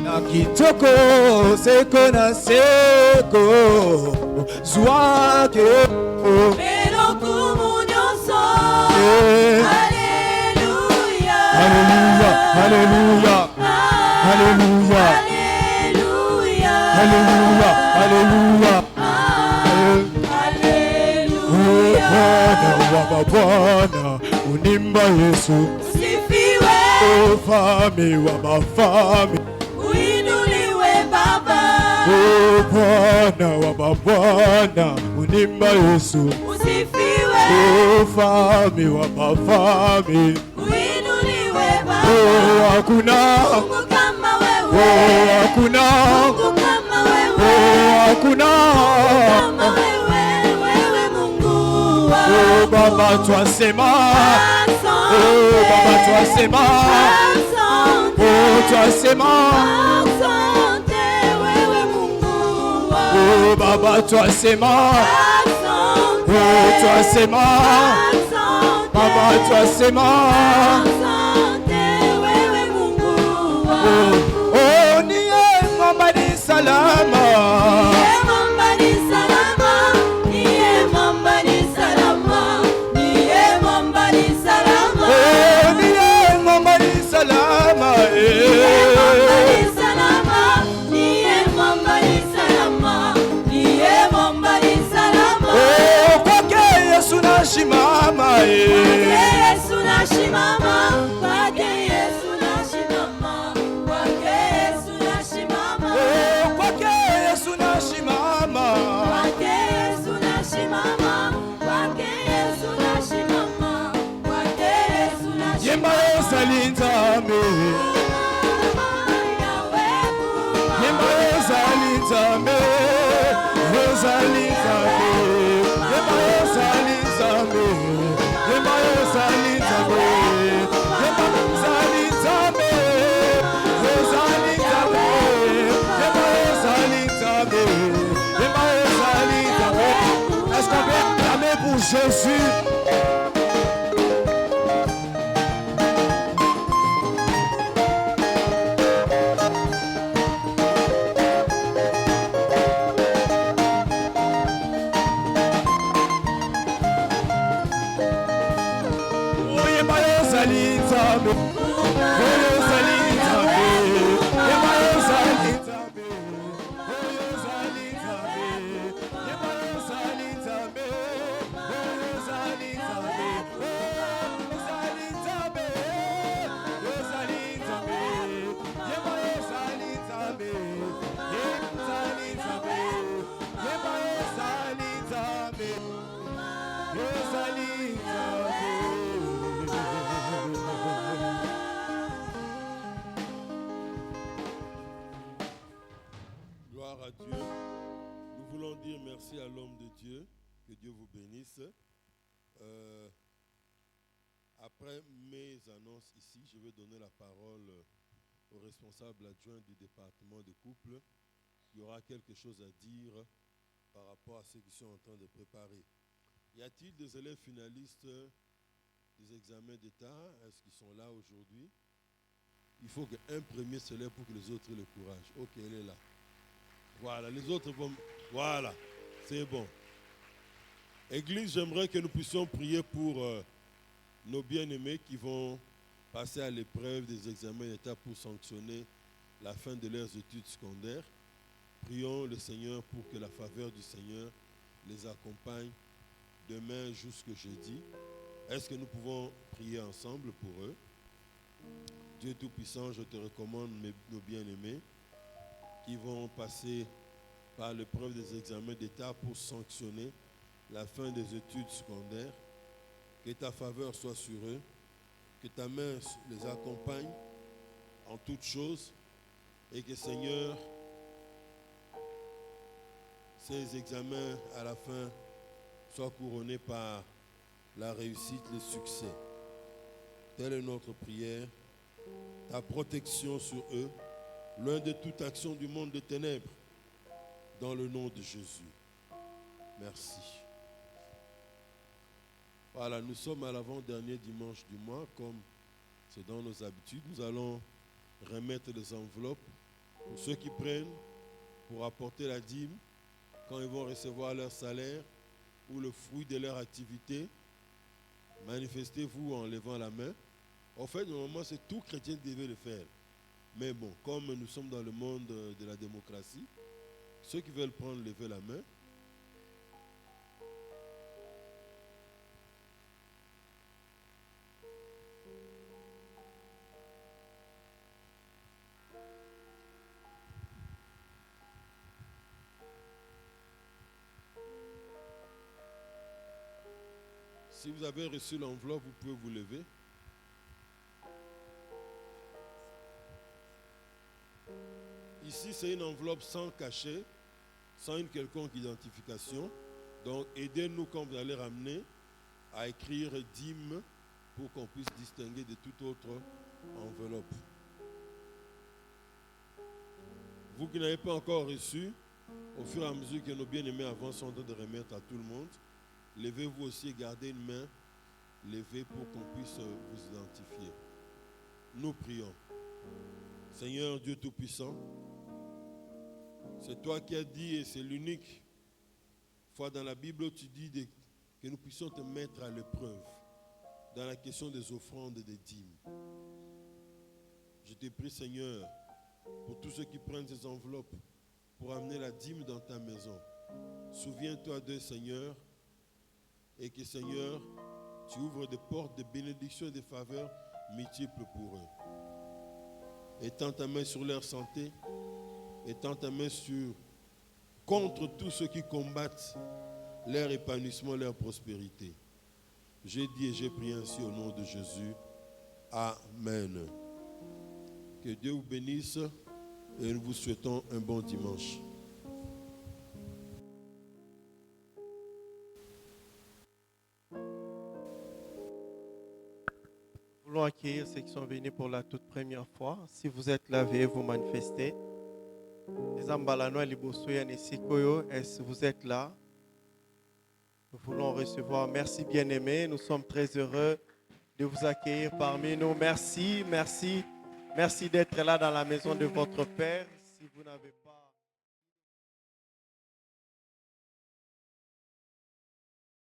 Nakitoko seko na seko Zwake Alléluia, Alléluia, Alléluia, Alléluia, Alléluia, Bwana unimba Yesu Usifiwe Ufami wa mafami Uinuliwe Baba Bwana wa mabwana unimba Yesu Usifiwe Ufami wa mafami Uinuliwe Baba Hakuna Mungu kama wewe Hakuna Mungu kama wewe Hakuna kama wewe Baba twasema Baba twasema twasema Baba twasema twasema Baba twasema niye mwamba ni salama Shimama Yesu na shimama kwake Yesu na shimama kwake Yesu na shimama kwake Yesu na shimama kwake Yesu na shimama kwake Yesu na shimama kwake Yesu na shimama Yemba yesalintame Yemba yesalintame yesalintame Yemba yesalintame Yemba yesalintame Yemba yesalintame yesalintame Yemba yesalintame Yemba yesalintame Est-ce qu'on peut acclamer pour Jésus? oyozali nzambe oyozali nzambe yeba oyozali nzambe oyozali nzambe yeba oyozali nzambe oyozali nzambe oyozali nzambe oyozali nzambe yeba oyozali nzambe oyozali nzambe yeba oyozali nzambe oyozali nzambe. Gloire à Dieu. Nous voulons dire merci à l'homme de Dieu. Que Dieu vous bénisse. Après mes annonces ici, je vais donner la parole au responsable adjoint du département de couple. Il y aura quelque chose à dire par rapport à ceux qui sont en train de préparer. Y a-t-il des élèves finalistes des examens d'État? Est-ce qu'ils sont là aujourd'hui? Il faut qu'un premier se lève pour que les autres aient le courage. Ok, elle est là. Voilà, les autres vont... Voilà, c'est bon. Église, j'aimerais que nous puissions prier pour nos bien-aimés qui vont passer à l'épreuve des examens d'État pour sanctionner la fin de leurs études secondaires. Prions le Seigneur pour que la faveur du Seigneur les accompagne demain jusqu'au jeudi. Est-ce que nous pouvons prier ensemble pour eux? Dieu Tout-Puissant, je te recommande nos bien-aimés qui vont passer par l'épreuve des examens d'État pour sanctionner la fin des études secondaires. Que ta faveur soit sur eux, que ta main les accompagne en toutes choses et que Seigneur, ces examens à la fin soient couronnés par la réussite, le succès. Telle est notre prière. Ta protection sur eux, loin de toute action du monde de ténèbres, dans le nom de Jésus. Merci. Voilà, nous sommes à l'avant-dernier dimanche du mois, comme c'est dans nos habitudes. Nous allons remettre les enveloppes pour ceux qui prennent pour apporter la dîme quand ils vont recevoir leur salaire ou le fruit de leur activité. Manifestez-vous en levant la main. En fait, normalement, c'est tout chrétien qui devait le faire. Mais bon, comme nous sommes dans le monde de la démocratie, ceux qui veulent prendre, levez la main. Si vous avez reçu l'enveloppe, vous pouvez vous lever. Ici, c'est une enveloppe sans cachet, sans une quelconque identification. Donc, aidez-nous quand vous allez ramener à écrire dîme pour qu'on puisse distinguer de toute autre enveloppe. Vous qui n'avez pas encore reçu, au fur et à mesure que nos bien-aimés avancent en train de remettre à tout le monde, levez-vous aussi et gardez une main levée pour qu'on puisse vous identifier. Nous prions. Seigneur Dieu Tout-Puissant, c'est toi qui as dit, et c'est l'unique fois dans la Bible où tu dis que nous puissions te mettre à l'épreuve dans la question des offrandes et des dîmes. Je te prie, Seigneur, pour tous ceux qui prennent ces enveloppes pour amener la dîme dans ta maison. Souviens-toi d'eux, Seigneur, et que, Seigneur, tu ouvres des portes de bénédiction et de faveurs multiples pour eux. Étends ta main sur leur santé, étends ta main contre tous ceux qui combattent leur épanouissement, leur prospérité. J'ai dit et j'ai prié ainsi au nom de Jésus. Amen. Que Dieu vous bénisse et nous vous souhaitons un bon dimanche. Nous voulons accueillir ceux qui sont venus pour la toute première fois. Si vous êtes là, veuillez vous manifester. Est-ce que vous êtes là? Nous voulons recevoir. Merci bien-aimés. Nous sommes très heureux de vous accueillir parmi nous. Merci, merci, merci d'être là dans la maison de votre Père. Si vous n'avez